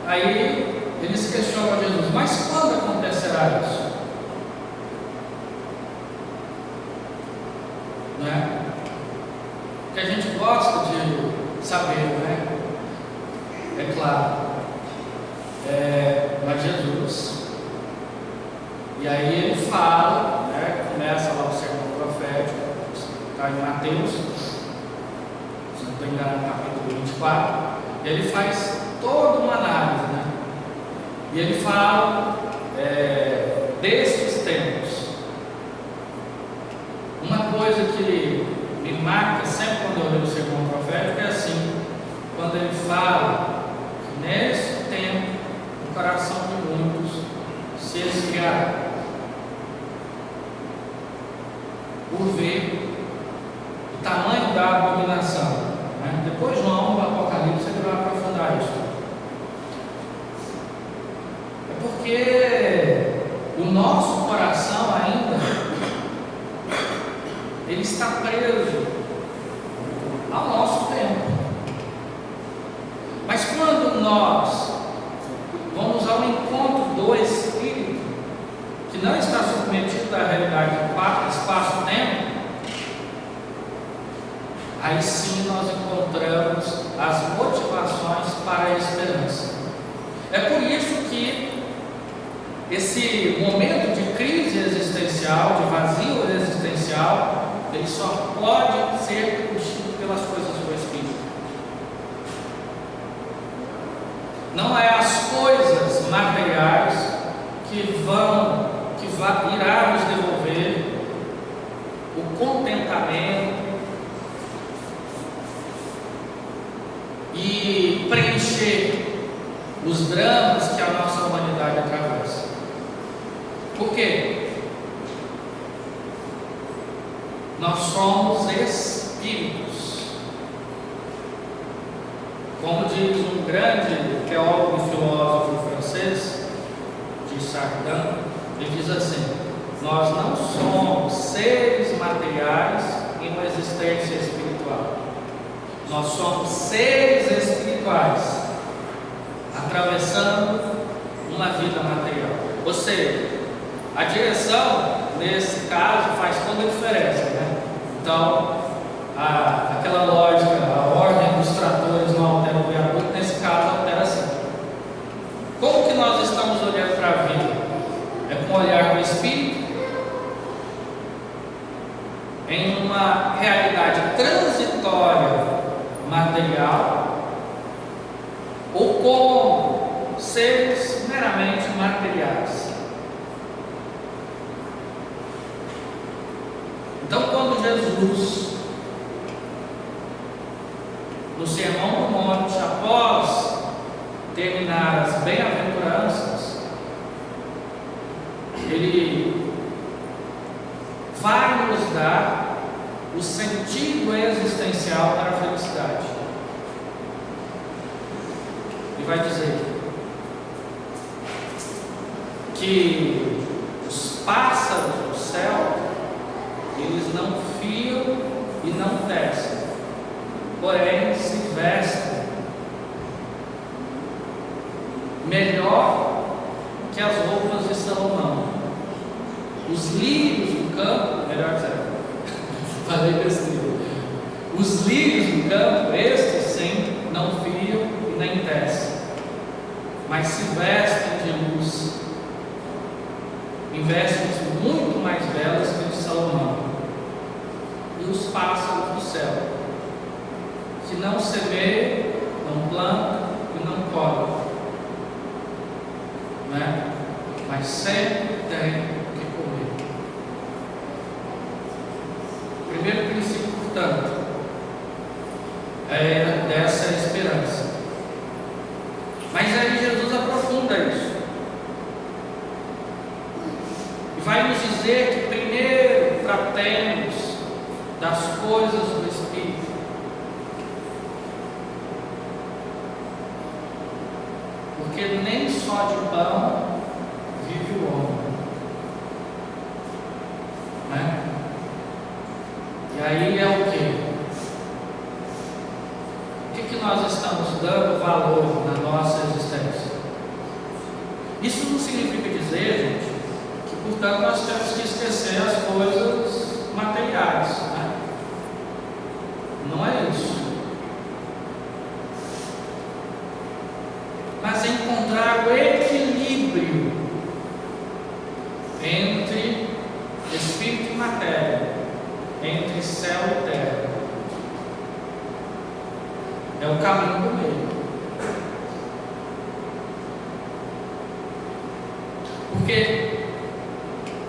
Aí eles questionam a Jesus: mas quando acontecerá isso? Né? Que a gente gosta de saber, né? É claro, mas Jesus, e aí ele fala, né? Começa lá o sermão profético, está em Mateus, se não estou enganado, capítulo 24, ele faz toda uma análise, né? E ele fala destes tempos. Uma coisa que me marca sempre quando eu leio o sermão profético é assim, quando ele fala que nesse tempo o coração de muitos se esfriará por ver o tamanho da abominação, né? Depois João, no Apocalipse, ele vai aprofundar isso. É porque o nosso coração ainda ele está preso ao nosso tempo. Mas quando nós vamos ao encontro do Espírito, que não está submetido à realidade do espaço-tempo, aí sim nós encontramos as motivações para a esperança. É por isso que esse momento de crise existencial, de vazio existencial, ele só pode ser preenchido pelas coisas do Espírito. Não é as coisas materiais que irá nos devolver o contentamento e preencher os dramas que a nossa humanidade atravessa. Por quê? Nós somos espíritos. Como diz um grande teólogo e filósofo francês, de Sardan, ele diz assim: nós não somos seres materiais em uma existência espiritual. Nós somos seres espirituais atravessando uma vida material. Ou seja, a direção, nesse caso, faz toda a diferença, né? Então, aquela lógica, a ordem dos tratores não altera o viaduto, nesse caso altera sim. Como que nós estamos olhando para a vida? É com o olhar do Espírito, em uma realidade transitória material, ou como seres meramente materiais. Então, quando Jesus, no Sermão do Monte, após terminar as bem-aventuranças, Ele vai nos dar o sentido existencial para a felicidade. E vai dizer que os pássaros do céu, eles não fiam e não tecem, porém se vestem melhor que as roupas de Salomão. Os lírios do campo, melhor dizendo, falei besteira. Os lírios do campo, estes sim, não fiam e nem tecem, mas se vestem de luz, em vestes muito mais belas que os de Salomão. E os pássaros do céu, que não semeiam, não plantam e não colhem, né? Mas sempre tem o que comer. O primeiro princípio, portanto, é dessa esperança. Mas aí Jesus aprofunda isso e vai nos dizer que primeiro tratemos das coisas do Espírito. Porque nem só de pão vive o homem, né? E aí é o quê? O que nós estamos dando valor na nossa existência? Isso não significa dizer, gente, que portanto nós temos que esquecer as coisas materiais, né? Não é isso. Mas encontrar o equilíbrio entre espírito e matéria, entre céu e terra. É o caminho do meio. Porque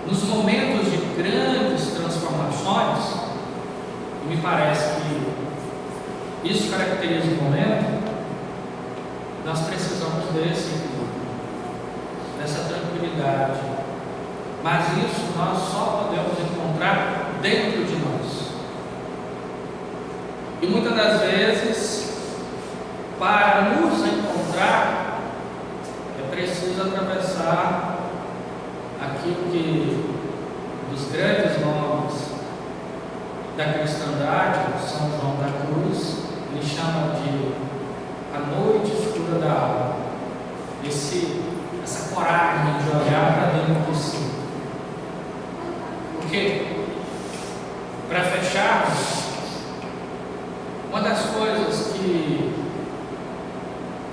nos momentos de grandes transformações, e me parece que isso caracteriza o momento, nós precisamos desse equilíbrio, dessa tranquilidade. Mas isso nós só podemos encontrar dentro de nós. E muitas das vezes, para nos encontrar, é preciso atravessar aquilo que dos grandes nomes da cristandade, São João da Cruz, ele chama de a noite escura da alma. Essa coragem de olhar para dentro de si. Porque, para fecharmos, uma das coisas que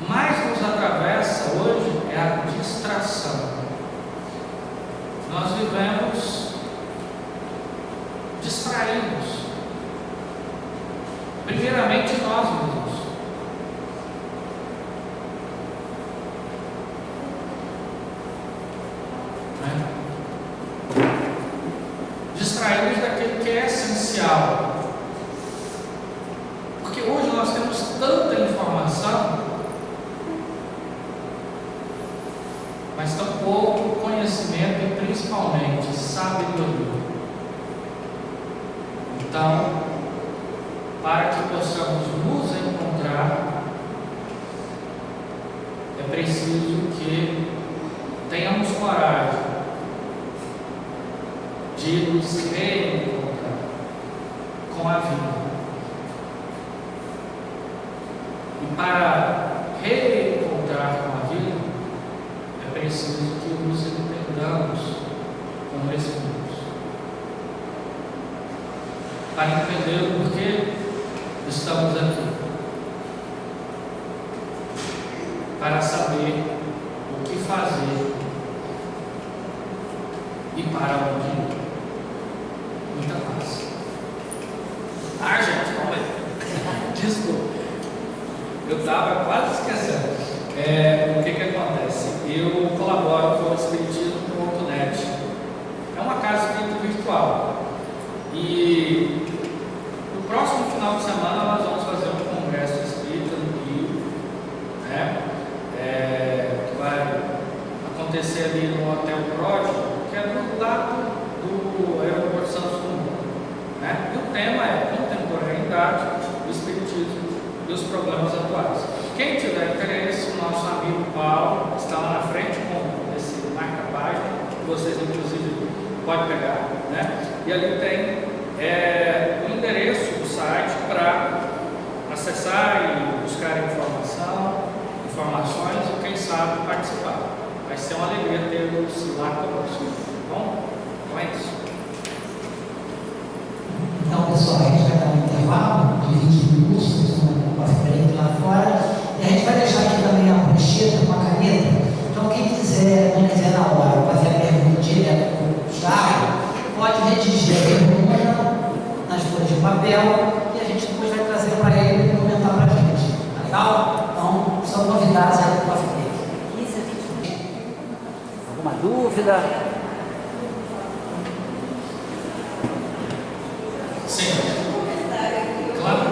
mais nos atravessa hoje é a distração. Nós vivemos distraídos. Primeiramente nós mesmos. Distraídos daquilo que é essencial. Porque hoje nós temos tanta informação, mas tão pouco conhecimento e principalmente sabedoria. Então, para que possamos nos encontrar, é preciso que tenhamos coragem de nos reencontrar com a vida. E para reencontrar com a vida, é preciso que nos entendamos como espíritos. Para entender o porquê estamos aqui. Para saber o que fazer e para onde ir. Muita paz. Gente, calma aí. Desculpa. Eu estava quase esquecendo. O que acontece? eu colaboro com o Espiritismo.net. É uma casa espírita virtual. E no próximo final de semana nós vamos fazer um congresso espírita no Rio, né? Que vai acontecer ali no Hotel Pródigo, que é do lado do Aeroporto Santos Dumont, né? E o tema é contemporaneidade, o espiritismo e os problemas atuais. Quem tiver interesse, o nosso amigo Paulo está lá na frente com esse marca-página, que vocês inclusive podem pegar, né? E ali tem o endereço do site para acessar e buscar informações e quem sabe participar. Vai ser uma alegria tê-los lá conosco, tá bom? Então é isso. Então, pessoal, a gente vai dar um intervalo de 20 minutos, uma frente lá fora, e a gente vai deixar aqui também a prancheta com a caneta. Então, quem quiser, não quiser na hora fazer a pergunta direto com o Gustavo, pode redigir a pergunta nas folhas de papel e a gente depois vai trazer para ele e comentar para a gente. Tá legal? Então, são convidados aí para a frente. 15 a 20 minutos. Alguma dúvida? Sim. Claro.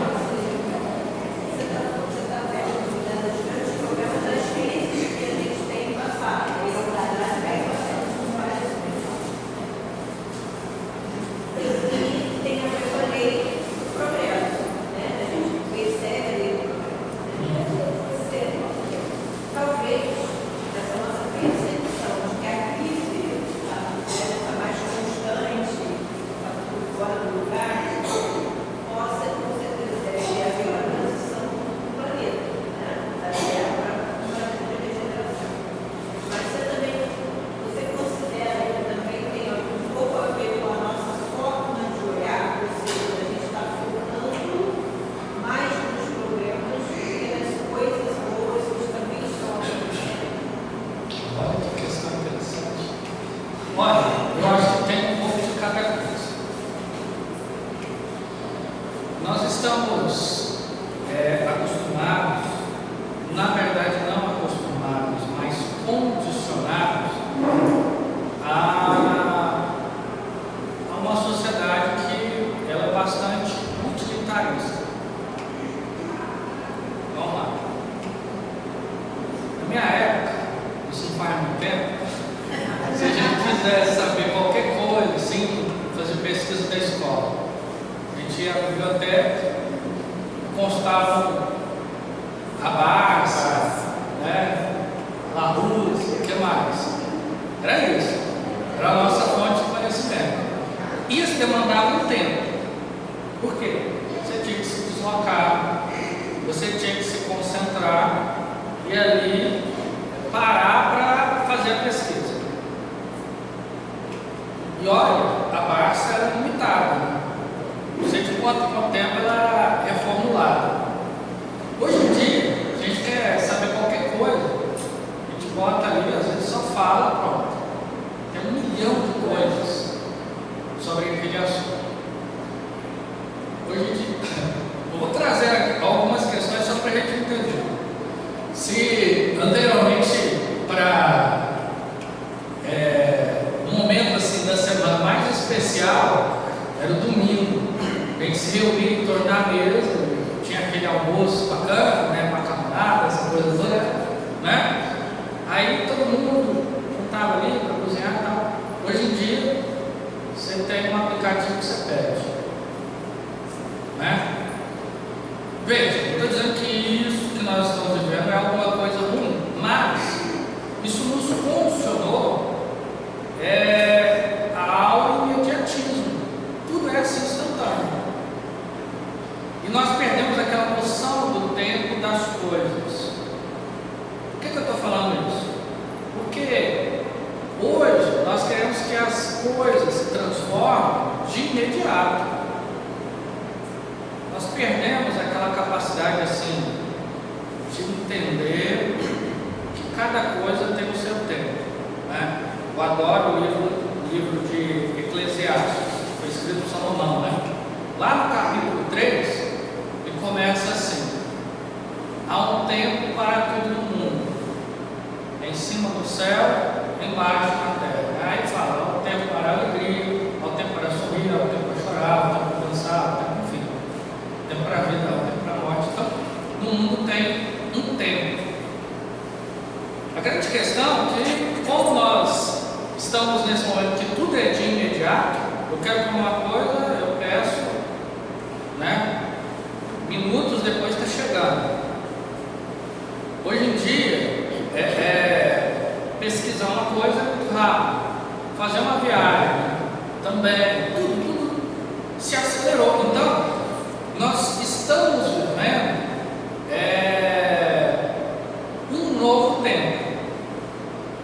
Há um tempo para todo mundo, em cima do céu, embaixo na terra. Aí fala, há o tempo para a alegria, há o tempo para sorrir, há o tempo para chorar, há o tempo para dançar, há o tempo, enfim, há o tempo para a vida, há o tempo para a morte. Então, no mundo tem um tempo. A grande questão é que, como nós estamos nesse momento que tudo é de imediato, eu quero comer uma coisa, eu peço, né? Minutos depois está chegando. Hoje em dia, pesquisar uma coisa é muito rápido, fazer uma viagem também, tudo se acelerou. Então, nós estamos vivendo um novo tempo,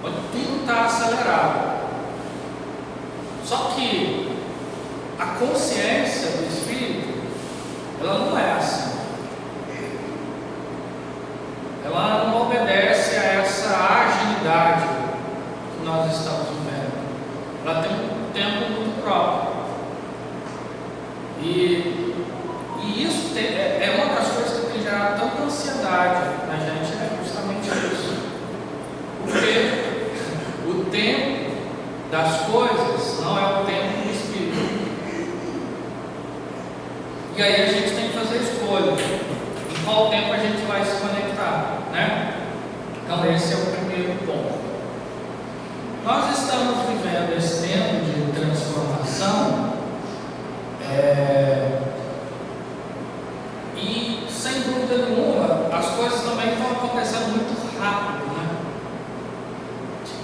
onde tudo está acelerado. Só que a consciência do Espírito, ela não é assim. Ela não obedece a essa agilidade que nós estamos vivendo. Ela tem um tempo muito próprio. E isso é uma das coisas que tem gerado tanta ansiedade na gente, é justamente isso. Porque o tempo das coisas não é o tempo do Espírito. E aí a gente tem que fazer escolha. Em qual tempo a gente vai se conectar, né? Então esse é o primeiro ponto. Nós estamos vivendo esse tempo de transformação e sem dúvida nenhuma as coisas também estão acontecendo muito rápido, né?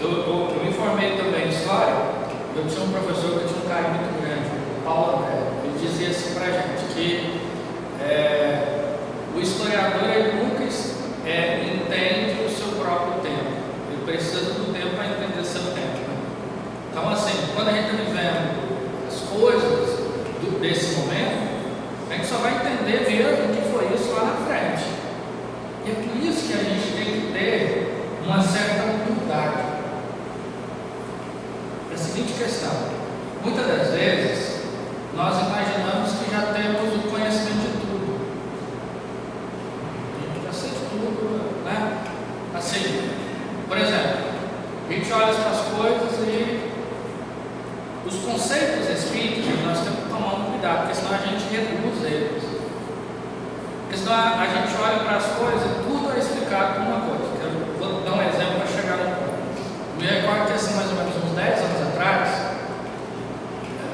Eu me informei também em história. Eu tinha um professor que tinha um carinho muito grande, o Paulo André. Ele dizia assim pra gente que o historiador ele nunca entende o seu próprio tempo. Ele precisa do tempo para entender seu tempo, né? Então assim, quando a gente está vivendo as coisas desse momento, a gente só vai entender mesmo o que foi isso lá na frente. E é por isso que a gente tem que ter uma certa humildade. É a seguinte questão: muitas das vezes nós imaginamos que já temos o conhecimento de tudo. A gente já sei de tudo, né? Assim, por exemplo, a gente olha para as coisas e os conceitos espíritas nós temos que tomar um cuidado, porque senão a gente reduz eles. Porque senão a gente olha para as coisas e tudo é explicado por uma coisa. Eu vou dar um exemplo para chegar no ponto. Me recordo que assim, mais ou menos uns 10 anos atrás,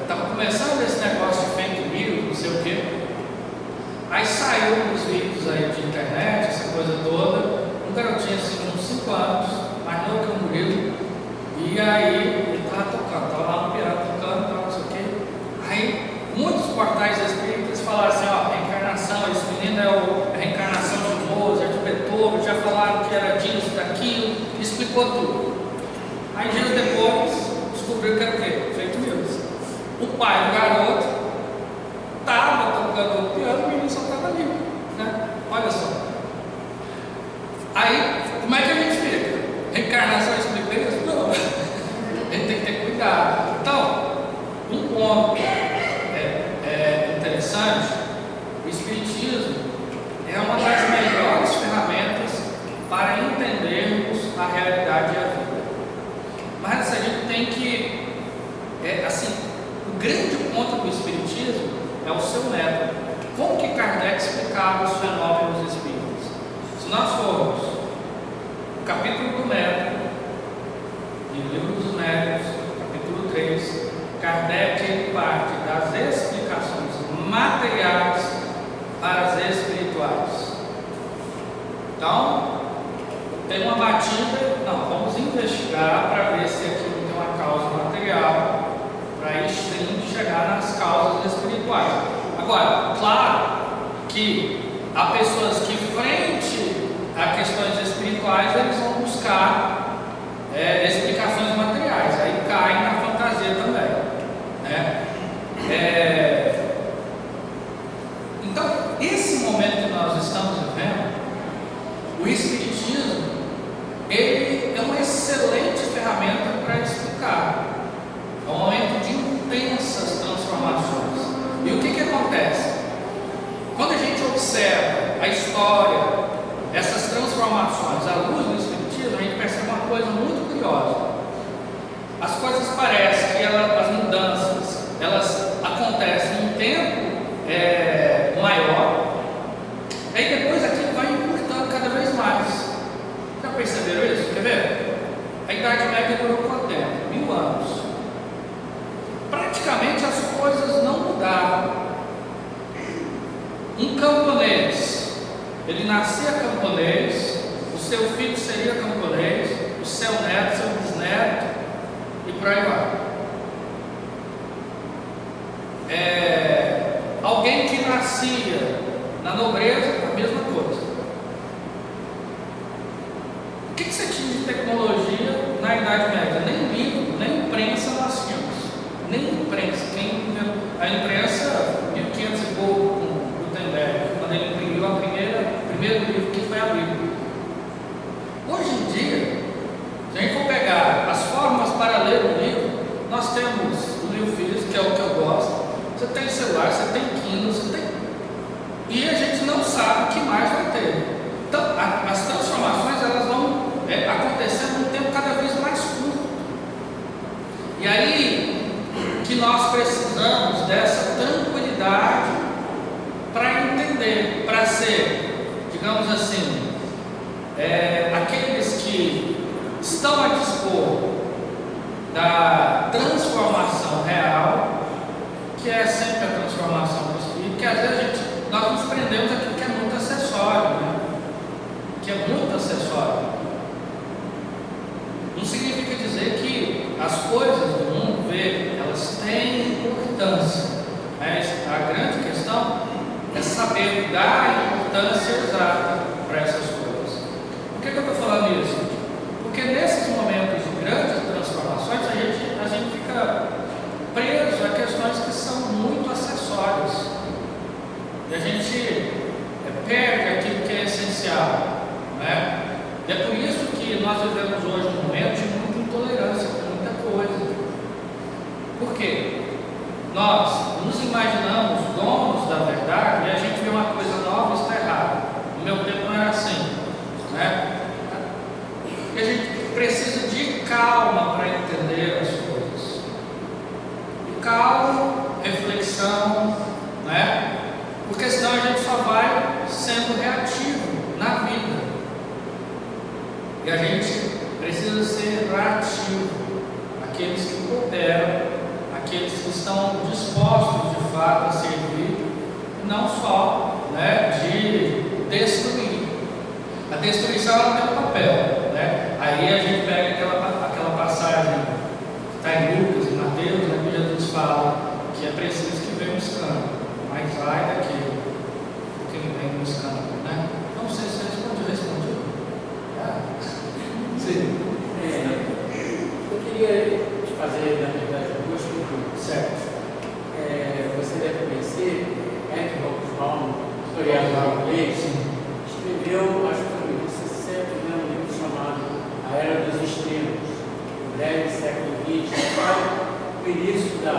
estava começando esse negócio de fake news, não sei o quê. Aí saiu uns vídeos aí de internet, essa coisa toda. Um garotinho assim, uns 5 anos, mais novo que o Murilo. E aí ele estava tocando, estava lá no piano tocando, não sei o quê. Aí muitos portais espíritas falaram assim: ó, reencarnação, esse menino é a reencarnação de Mozart, de Beethoven, já falaram que era disso, daquilo, explicou tudo. Aí dias depois descobriu que era o quê? Fake news. O pai do garoto estava tocando o piano, o menino só estava ali, né? Olha só. Aí, como é que a gente fica? Reencarnação explica isso? Não. A gente tem que ter cuidado. Então, um ponto interessante: o Espiritismo é uma das melhores ferramentas para entendermos a realidade e a vida. Mas a gente tem que, assim, o grande ponto do Espiritismo é o seu método. Como que Kardec explicava os fenômenos espíritas? Se nós formos no capítulo do método, no livro dos métodos, capítulo 3, Kardec parte das explicações materiais para as espirituais. Então, tem uma batida, não, vamos investigar para ver se aquilo tem uma causa material, para aí sim chegar nas causas espirituais. Agora, claro que há pessoas que, frente a questões espirituais, eles vão buscar explicações materiais, aí caem na fantasia também, né? Então, esse momento que nós estamos vivendo, o Espiritismo, ele é uma excelente ferramenta para explicar. É um momento de intensas transformações. E o que acontece? Quando a gente observa a história, essas transformações à luz do Espiritismo, a gente percebe uma coisa coisas parecem que as mudanças, elas acontecem em um tempo maior, aí depois aquilo vai encurtando cada vez mais. Já perceberam isso? Quer ver? A Idade Média durou quanto tempo? 1000 anos. Praticamente as coisas não mudavam. Um camponês, ele nascia camponês, o seu filho seria camponês, o seu neto, seu bisneto, e por aí vai. Alguém que nascia na nobreza, a mesma coisa. O que você tinha de tecnologia na Idade Média? Nem livro, nem imprensa nós tínhamos. Nem imprensa. A imprensa, 1500 e pouco, com Gutenberg, quando ele imprimiu o primeiro livro, que foi a Bíblia. Hoje em dia, se a gente for pegar as formas para ler um livro, nós temos o livro físico, que é o que eu gosto. Você tem celular, você tem Kindle, você tem... E a gente não sabe o que mais vai ter. Então, as transformações, elas vão acontecendo num tempo cada vez mais curto. E aí, que nós precisamos dessa tranquilidade para entender, para ser, digamos assim, aqueles que estão a dispor da transformação real, que é sempre a transformação do espírito, que às vezes nós nos prendemos aquilo que é muito acessório, né? Que é muito acessório. Não significa dizer que as coisas do mundo, elas têm importância. Mas a grande questão é saber dar a importância exata para essas coisas. Por que eu estou falando isso? Porque nesses momentos de grandes transformações, a gente fica preso a questões que são muito acessórias. E a gente perde aquilo que é essencial, né? E é por isso que nós vivemos hoje um momento de muita intolerância com muita coisa. Por quê? Nós nos imaginamos donos da verdade e a gente vê uma coisa nova e está errada. No meu tempo não era assim, né? E a gente precisa de calma para entender as coisas. E calma, reflexão, né? Porque senão a gente só vai sendo reativo na vida. E a gente precisa ser ativo, aqueles que cooperam, aqueles que estão dispostos de fato a servir, e não só, né, de destruir. A destruição ela tem um papel, né? Aí a gente pega aquela passagem que está em Lucas e Mateus, né, que Jesus fala que é preciso que venha um escândalo, mas vai daquele que vem um escândalo, né? Não sei se respondeu. Sim. Eu queria te fazer, na verdade, duas perguntas. Certo. Você deve conhecer Henry Hobsbawm, historiador inglês, escreveu, acho que foi em 1960, um livro chamado A Era dos Extremos, o breve século XX, que vai do início da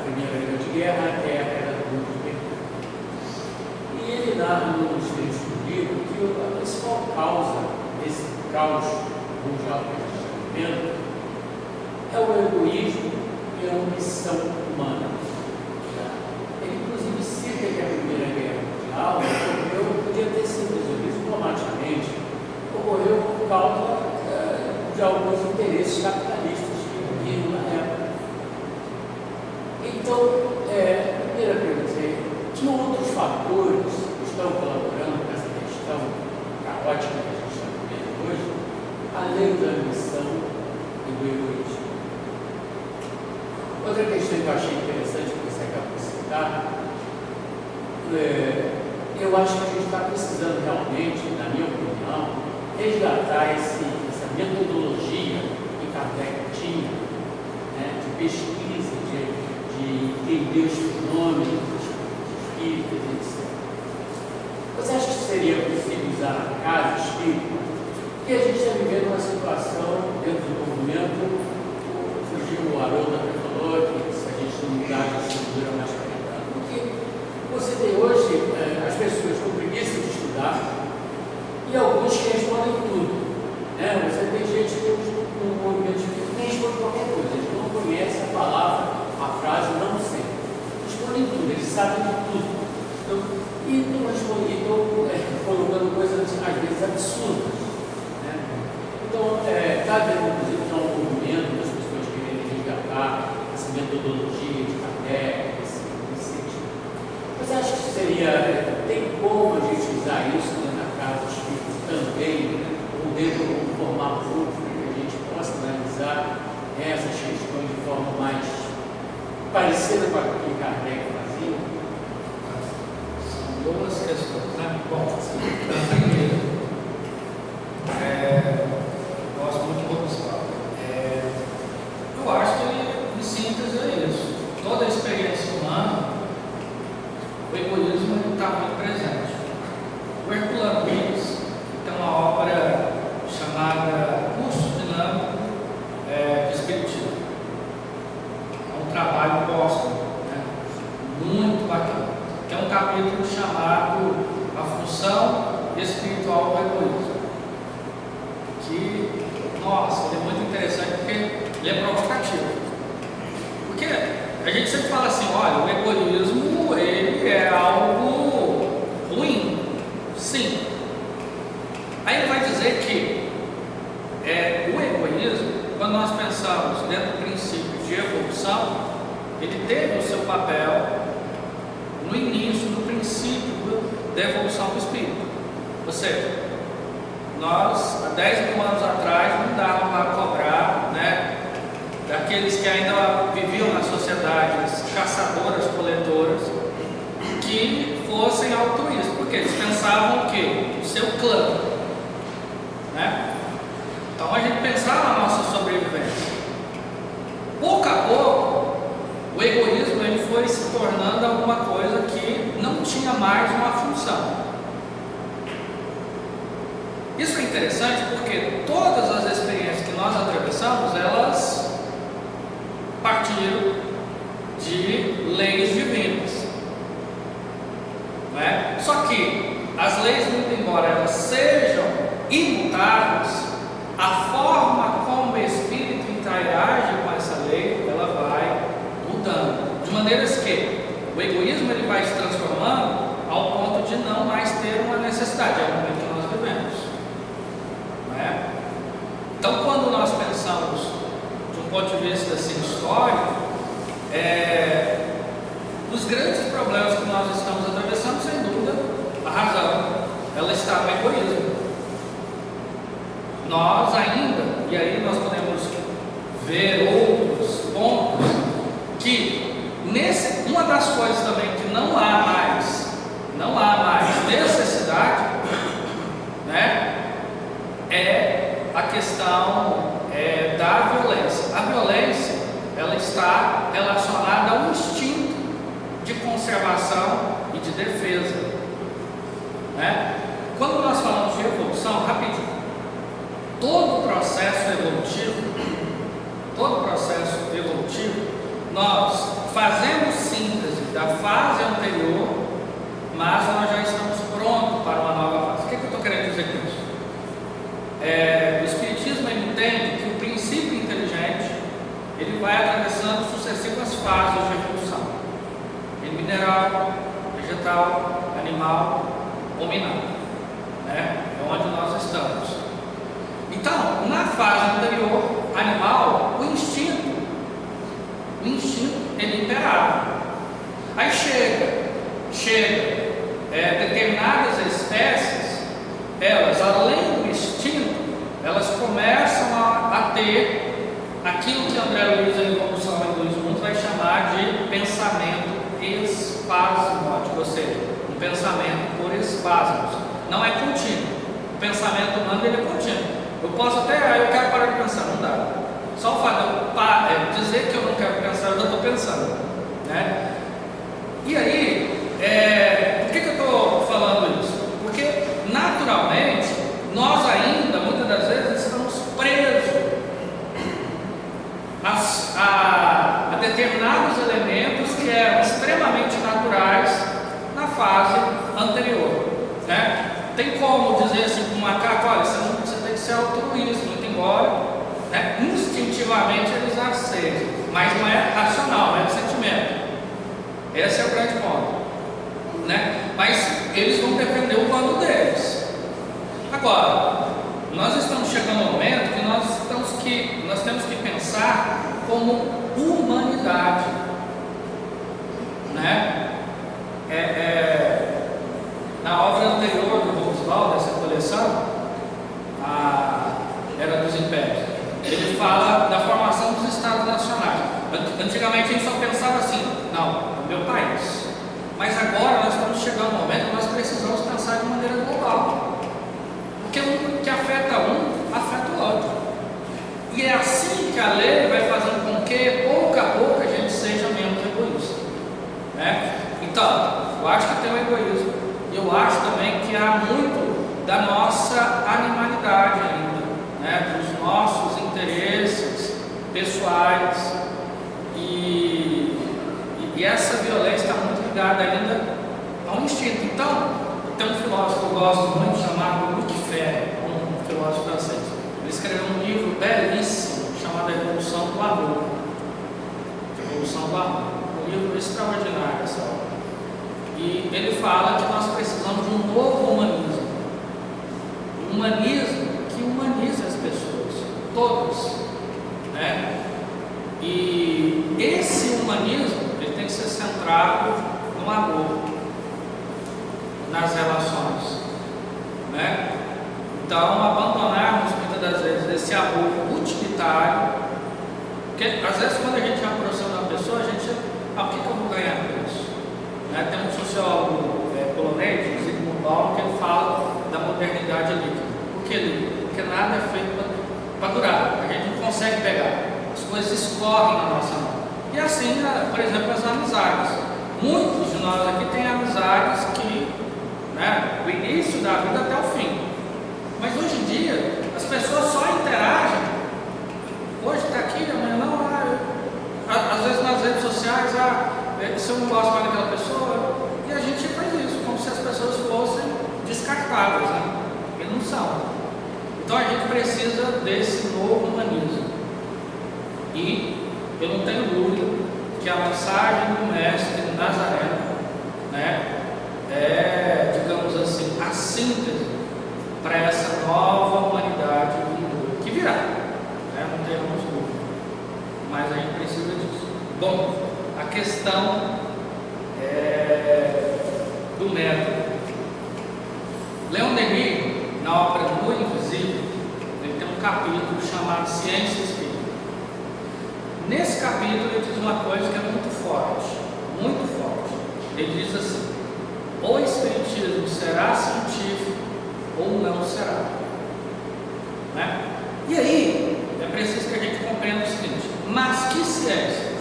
Primeira Grande Guerra até a Queda do Muro de Berlim. E ele narra nos trechos do livro que a principal causa desse caos mundial que a gente está vivendo é o egoísmo e a ambição humana. Ele, inclusive, cita que a Primeira Guerra Mundial podia ter sido resolvida diplomaticamente, ocorreu por causa de alguns interesses capitalistas que viviam na época. Então, a primeira pergunta é: que outros fatores estão colaborando com essa questão caótica que a gente está vivendo hoje, além da ambição e do egoísmo? Outra questão que eu achei interessante que você acabou de citar, eu acho que a gente está precisando realmente, na minha opinião, resgatar essa metodologia que Kardec tinha, né, de pesquisa, de entender os fenômenos, os espíritas, etc. Você acha que seria possível usar a casa espírita? Porque a gente está vivendo uma situação dentro do movimento, surgiu o Haroldo da falou que se a gente não mudar a estrutura mais para porque você tem hoje as pessoas com preguiça de estudar e alguns que respondem tudo. Né? Você tem gente no movimento que nem responde qualquer coisa, eles não conhece a palavra, a frase não sei. Respondem tudo, eles sabem de tudo. E estou colocando coisas às vezes absurdas. Né? Então, está havendo, inclusive, um movimento das pessoas querendo resgatar essa metodologia de Kardec, esse sentido. Mas acho que tem como a gente usar isso, né, na casa espírita também, né, ou dentro de um formato público, que a gente possa analisar essas questões de forma mais parecida com a que Kardec fazia. São duas questões, né? Bom, primeiro, gosto muito do Gustavo. Eu acho que ele, em síntese, é isso. Toda a experiência humana, o egoísmo está muito presente. O Herculano Pires tem uma obra chamada Curso Dinâmico de Espiritismo. É um trabalho póstumo, né? Muito bacana. Que é um capítulo chamado A Função Espiritual do Egoísmo. Que, nossa, ele é muito interessante porque ele é provocativo. Porque a gente sempre fala assim, olha, o egoísmo ele é algo ruim. Sim. Aí ele vai dizer que o egoísmo, quando nós pensamos dentro do princípio de evolução, ele teve o seu papel no início do princípio da evolução do espírito. Ou seja, nós, há 10 mil anos atrás, não dava para cobrar, né, daqueles que ainda viviam nas sociedades caçadoras-coletoras, que fossem altruístas, porque eles pensavam o quê? O seu clã, né? Então a gente pensava na nossa sobrevivência. Pouco a pouco, o egoísmo ele foi se tornando alguma coisa que não tinha mais uma função. Isso é interessante porque todas as experiências que nós atravessamos, elas partiram de leis divinas, não é? Só que as leis, muito embora elas sejam imutáveis, a forma como o espírito interage com essa lei, ela vai mudando, de maneiras que o egoísmo ele vai se transformando ao ponto de não mais ter uma necessidade, é o momento que nós vivemos, não é? Então, quando nós pensamos de um ponto de vista assim, histórico, os grandes problemas que nós estamos atravessando, sem dúvida, a razão, ela está no egoísmo. Nós ainda, e aí nós podemos ver outros pontos, que uma das coisas também que não há mais necessidade, né, é a questão da violência. A violência, ela está relacionada a um instinto de conservação e de defesa, né? Quando nós falamos de evolução, rapidinho, todo processo evolutivo, nós fazemos síntese da fase anterior, mas nós já estamos prontos para uma nova fase. O que eu estou querendo dizer com isso? O Espiritismo entende que o princípio inteligente ele vai atravessando sucessivas fases de evolução: mineral, vegetal, animal, hominal, né? É onde nós estamos. Então, na fase anterior, animal, o instinto ele imperava. Aí chega determinadas espécies, elas, além do instinto, elas começam a ter aquilo que André Luiz, em Evolução em 2 Mundos, vai chamar de pensamento espasmódico, ou seja, um pensamento por espasmos. Não é contínuo. O pensamento humano ele é contínuo. Eu posso até, eu quero parar de pensar, não dá. Só o fato de dizer que eu não quero pensar, eu já estou pensando, né? E aí, por que eu estou falando isso? Porque, naturalmente, nós ainda, muitas das vezes, estamos presos a determinados elementos que eram extremamente naturais na fase anterior, né? Tem como dizer assim para um macaco, olha, você tem que ser altruísta, muito embora, né, instintivamente eles aceitam, mas Esse é o grande ponto, né? Mas eles vão defender o lado deles. Agora, nós estamos chegando ao momento que nós temos que pensar como humanidade, né? Na obra anterior do Roosevelt, dessa coleção, a Era dos Impérios, ele fala da formação dos Estados Nacionais. Antigamente a gente só pensava assim, não, é o meu país. Mas agora nós estamos chegando ao momento que nós precisamos pensar de maneira global. Porque um que afeta um, afeta o outro. E é assim que a lei vai fazendo com que, pouco a pouco, a gente seja menos egoísta, né? Então, eu acho que tem o egoísmo. E eu acho também que há muito da nossa animalidade ainda, né? Dos nossos interesses pessoais. E essa violência está muito ligada ainda ao instinto. Então, tem um filósofo que eu gosto muito, chamado Luc Ferry, um filósofo francês. Ele escreveu um livro belíssimo, chamado A Revolução do Amor. Revolução do Amor. Um livro extraordinário, essa obra. E ele fala que nós precisamos de um novo humanismo. Um humanismo que humanize as pessoas, todas, né? E esse humanismo, ele tem que ser centrado no amor, nas relações, né? Então, abandonarmos muitas das vezes esse amor utilitário, porque às vezes quando a gente aproxima uma pessoa, a gente, o que eu vou ganhar com isso? Né? Tem um sociólogo polonês, Zygmunt Bauman, que ele fala da modernidade líquida. Por que líquida? Porque nada é feito para durar, a gente não consegue pegar, as coisas escorrem na nossa mão. E assim, por exemplo, as amizades. Muitos de nós aqui têm amizades que, né, do início da vida até o fim. Mas hoje em dia, as pessoas só interagem. Hoje está aqui, amanhã não. Às vezes nas redes sociais, se eu não gosto mais daquela pessoa, e a gente faz isso, como se as pessoas fossem descartáveis, né? E não são. Então a gente precisa desse novo humanismo. E eu não tenho dúvida que a mensagem do Mestre Nazareno, né, é, digamos assim, a síntese para essa nova humanidade que virá, né? Não temos dúvida, mas a gente precisa disso. Bom, a questão do método. Leon Denis, na obra O Invisível, ele tem um capítulo chamado Ciência e Espírito. Nesse capítulo ele diz uma coisa que é muito forte, muito forte. Ele diz assim: o Espiritismo será científico ou não será, né? E aí é preciso que a gente compreenda o seguinte: mas que ciência,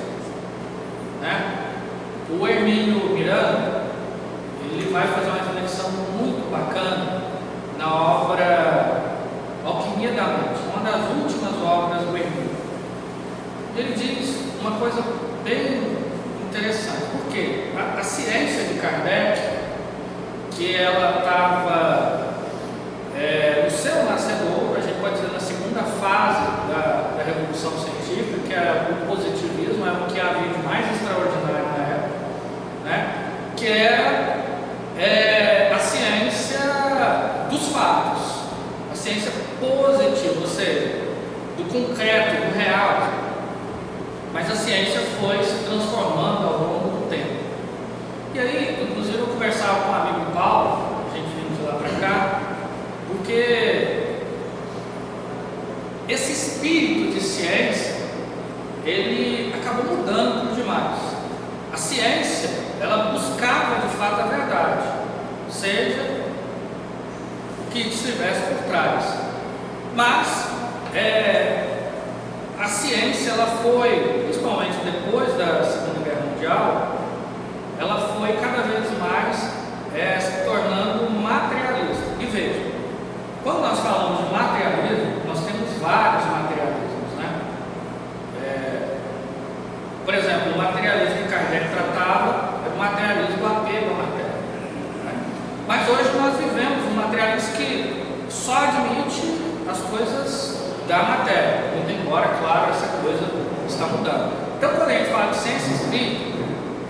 né? O Hermínio Miranda, ele vai fazer uma reflexão muito bacana na obra Alquimia da Mente, uma das últimas obras do Hermínio. Ele diz uma coisa bem interessante, porque a ciência de Kardec, que ela estava no seu nascedor, a gente pode dizer na segunda fase da Revolução Científica, que é o positivismo, é o que havia de mais extraordinário na época, né? Que é a ciência dos fatos, a ciência positiva, ou seja, do concreto, do real. Mas a ciência foi se transformando ao longo do tempo. E aí, inclusive, eu conversava com um amigo Paulo, a gente vindo de lá para cá, porque esse espírito de ciência, ele acabou mudando demais. A ciência, ela buscava de fato a verdade, seja o que estivesse por trás. Mas a ciência, ela foi, principalmente depois da Segunda Guerra Mundial, ela foi cada vez mais se tornando materialista. E veja, quando nós falamos de materialismo, nós temos vários materialismos, né? Por exemplo, o materialismo que Kardec tratava era o materialismo do apego à matéria, né? Mas hoje nós vivemos um materialismo que só admite as coisas da matéria, muito embora, claro, essa coisa está mudando. Então, quando a gente fala de ciência espírita,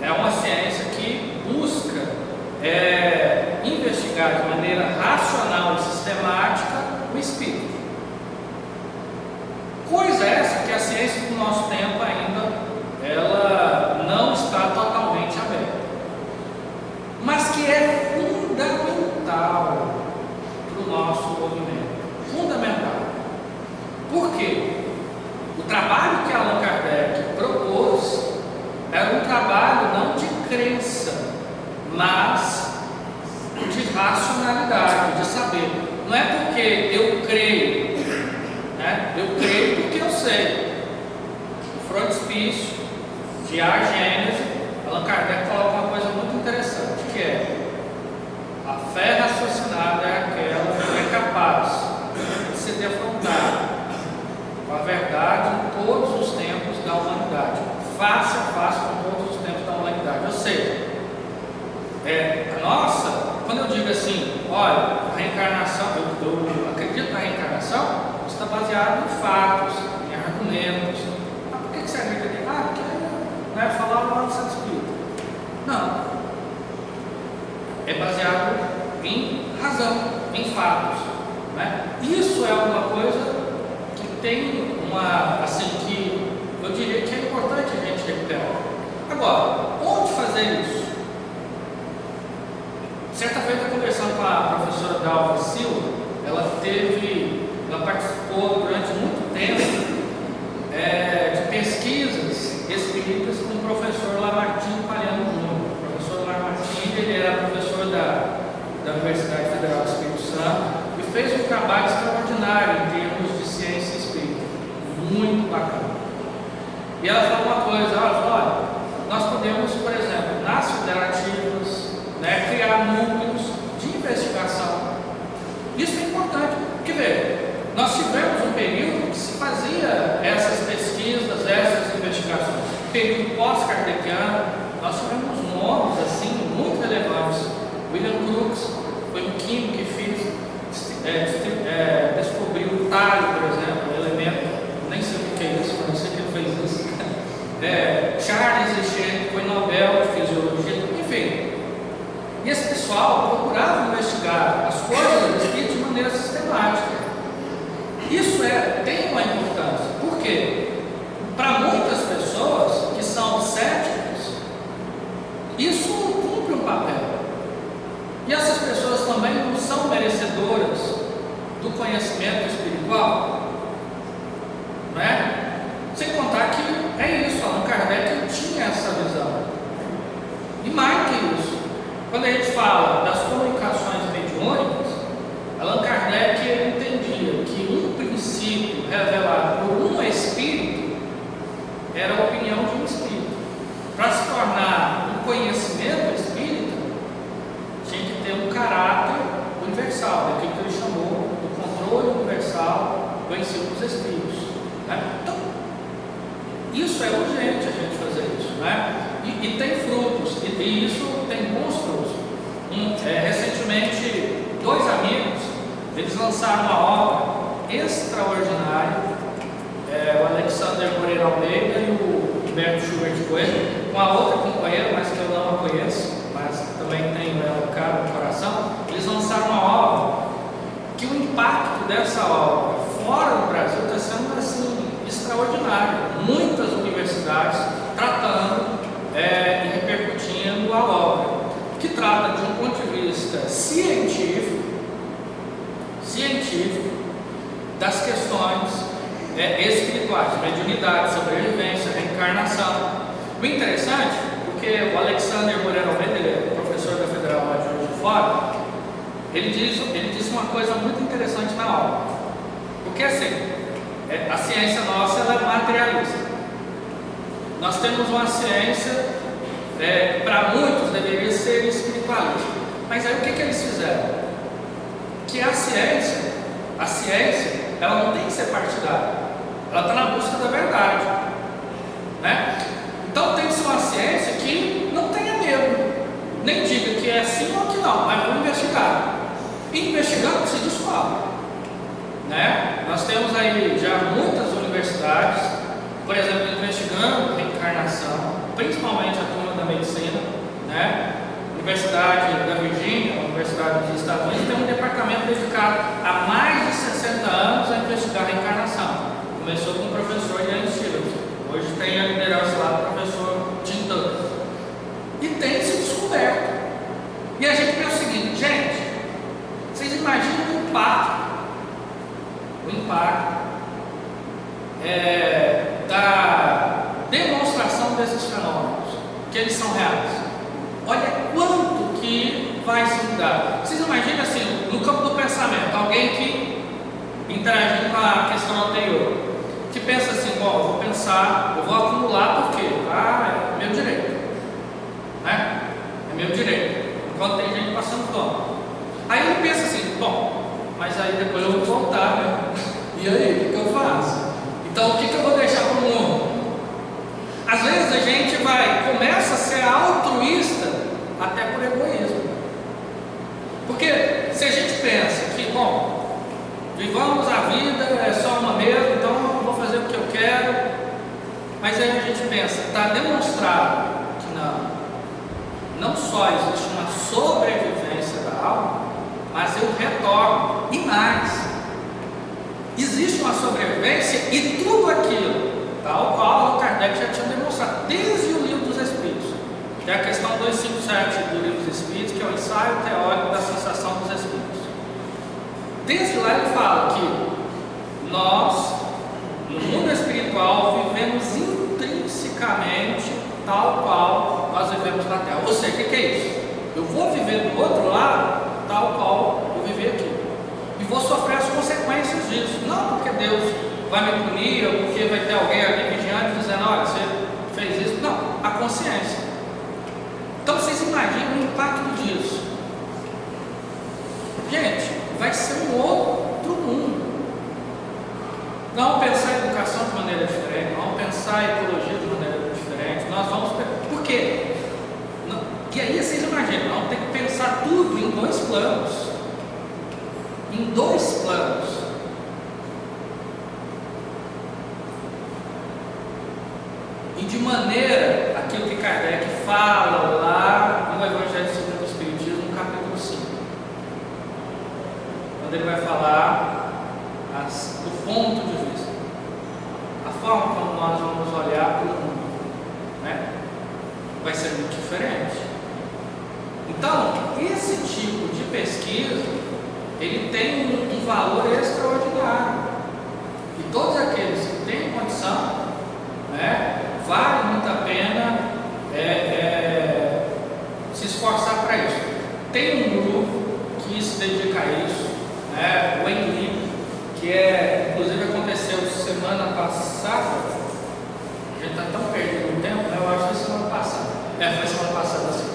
é uma ciência que busca investigar de maneira racional e sistemática o espírito. Coisa essa que a ciência do nosso tempo ainda ela não está totalmente aberta, mas que é fundamental para o nosso movimento. Fundamental. Por quê? O trabalho que Allan Kardec propôs era um trabalho não de crença, mas de racionalidade, de saber. Não é porque eu creio, né? Eu creio porque eu sei. O frontispício de A Gênese, Allan Kardec coloca uma coisa muito interessante, que é: a fé raciocinada é aquela que é capaz de se defrontar com a verdade em todos os tempos da humanidade, face a face com todos os tempos da humanidade. Ou seja, a nossa, quando eu digo assim, olha, a reencarnação, eu acredito na reencarnação, está baseado em fatos, em argumentos. Ah, por que você acredita? Ah, porque não é falar lá do Santo Espírito. Não. É baseado em razão, em fatos, né? Isso é uma coisa que tem uma, assim, que eu diria que é importante a gente recuperar. Agora, onde fazer isso? Certa feita, conversando com a professora Dalva Silva, ela participou durante muito tempo de pesquisas espíritas com o professor Lamartine Palhano Júnior. O professor Lamartine, ele era professor da Universidade Federal do Espírito Santo e fez um trabalho extraordinário em termos de ciência espírita, muito bacana. E ela falou uma coisa, ela falou: olha, nós podemos, por exemplo, nas federativas, né, criar núcleos de investigação. Isso é importante, porque veja, nós tivemos um período que se fazia essas pesquisas, essas investigações. Período pós-kardeciano, nós tivemos nomes assim muito relevantes. William Crookes foi um químico que descobriu o talho, por exemplo, um elemento, nem sei o que é isso, mas não sei que ele fez isso. Charles Echec foi Nobel de Fisiologia, enfim. E esse pessoal procurava investigar as coisas do espírito de maneira sistemática. Isso tem uma importância. Por quê? Para muitas pessoas que são céticas, isso cumpre um papel. E essas pessoas também não são merecedoras do conhecimento espiritual, não é? Sem contar que é isso, Allan Kardec tinha essa visão. E mais que isso, quando a gente fala das comunicações mediúnicas, Allan Kardec entendia que um princípio revelado por um espírito era a opinião de um espírito. Para se tornar um conhecimento espírita, tinha que ter um caráter universal, daquilo que ele chamou do controle universal do ensino dos espíritos, né? Então, isso é urgente a gente fazer isso, né? E tem frutos, e isso tem bons frutos. Recentemente, dois amigos, eles lançaram uma obra extraordinária, o Alexander Moreira Almeida e o Humberto Schubert Coelho, com a outra companheira, mas que eu não a conheço, mas também tenho ela cara no coração. Eles lançaram uma obra que o impacto dessa obra fora do Brasil está sendo assim extraordinário. Muitas universidades tratando e repercutindo a obra, que trata de um ponto de vista científico das questões espirituais, mediunidade, sobrevivência, reencarnação. O interessante, porque o Alexander Moreira Almeida, ele é professor da Federal lá de Juiz de Fora, ele diz uma coisa muito interessante na aula. Porque assim, a ciência nossa ela é materialista. Nós temos uma ciência, para muitos deveria ser espiritualista. Mas aí o que eles fizeram? Que a ciência, ela não tem que ser partidária. Ela está na busca da verdade, né? Então tem que ser uma ciência que não tenha medo, nem diga que é assim ou que não, mas vamos investigar. E investigando se descobre, né? Nós temos aí já muitas universidades, por exemplo, investigando reencarnação, principalmente a turma da medicina, né? Universidade da Virgínia, a Universidade dos Estados Unidos, tem um departamento dedicado há mais de 60 anos a investigar a reencarnação. Começou com o professor Ian Stevens, hoje tem a liderança lá do professor Tim Douglas. E tem se descoberto. E a gente pensa o seguinte, gente, vocês imaginam o impacto da demonstração desses fenômenos, que eles são reais. Olha quanto que vai se mudar. Vocês imaginam assim, no campo do pensamento, alguém que interagindo com a questão anterior, que pensa assim, bom, eu vou pensar, eu vou acumular porque, é meu direito, né? É meu direito, enquanto tem gente passando fome. Aí ele pensa assim, bom, mas aí depois eu vou voltar, né? E aí, o que eu faço? Então, o que eu vou deixar para o mundo? Às vezes a gente começa a ser altruísta até por egoísmo. Porque se a gente pensa que, bom, vivamos a vida, é só uma mesmo, então eu vou fazer o que eu quero, mas aí a gente pensa, está demonstrado que não só existe uma sobrevivência da alma, mas eu retorno, e mais, existe uma sobrevivência e tudo aquilo, tal qual o Kardec já tinha demonstrado, desde o Livro dos Espíritos, que é a questão 257 do Livro dos Espíritos, que é o ensaio teórico da sensação dos Espíritos. Desde lá ele fala que nós, no mundo espiritual, vivemos intrinsecamente tal qual nós vivemos na Terra. Ou seja, o que é isso? Eu vou viver do outro lado tal qual eu vivi aqui. E vou sofrer as consequências disso. Não porque Deus vai me punir, ou porque vai ter alguém ali vigiando dizendo, olha, você fez isso. Não, a consciência. Então vocês imaginam o impacto disso. Gente, vai ser um outro mundo. Nós vamos pensar a educação de maneira diferente, nós vamos pensar a ecologia de maneira diferente, nós vamos... Por quê? E aí vocês imaginam, nós vamos ter que pensar tudo em dois planos. Em dois planos. E de maneira, aquilo que Kardec fala lá no Evangelho segundo o Espiritismo, no capítulo 5, quando ele vai falar do ponto de vista, a forma como nós vamos olhar para o mundo, né? Vai ser muito diferente. Então, esse tipo de pesquisa, ele tem um valor extraordinário. E todos aqueles que têm condição, né, vale muito a pena se esforçar para isso. Tem um grupo que se dedica a isso, né, o Enlib, que inclusive aconteceu semana passada. A gente está tão perdido no tempo, né? Eu acho que foi semana passada. Foi semana passada, sim.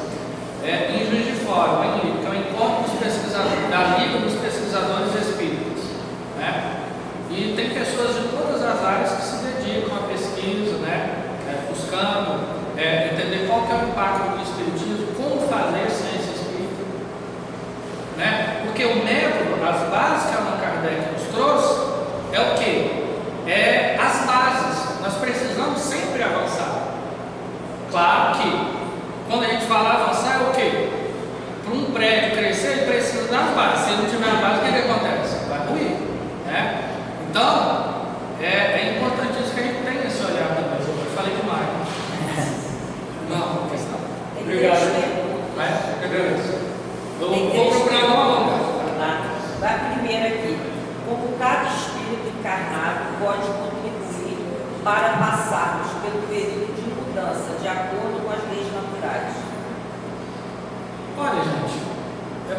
Em Juiz de Fora, o Enlib, que é o encontro dos pesquisadores, da Liga dos Pesquisadores Espíritas, né? E tem pessoas de todas as áreas que se dedicam à pesquisa, né? Buscando entender qual que é o impacto do Espiritismo, como fazer ciência espírita, né? Porque o método, as bases que Allan Kardec nos trouxe, é o quê? É as bases. Nós precisamos sempre avançar. Claro que, quando a gente fala avançar, é o quê? Para um prédio crescer, ele precisa das bases. Se ele não tiver a base, o que acontece? Vai ruir, né? Então, é importantíssimo que a gente tenha esse olhar também. Eu falei demais. Não, questão. Obrigado. Eu agradeço. Eu vou procurar uma longa. Vai primeiro aqui. Como cada espírito encarnado pode contribuir para passarmos pelo período de mudança, de acordo com as leis naturais? Olha, gente,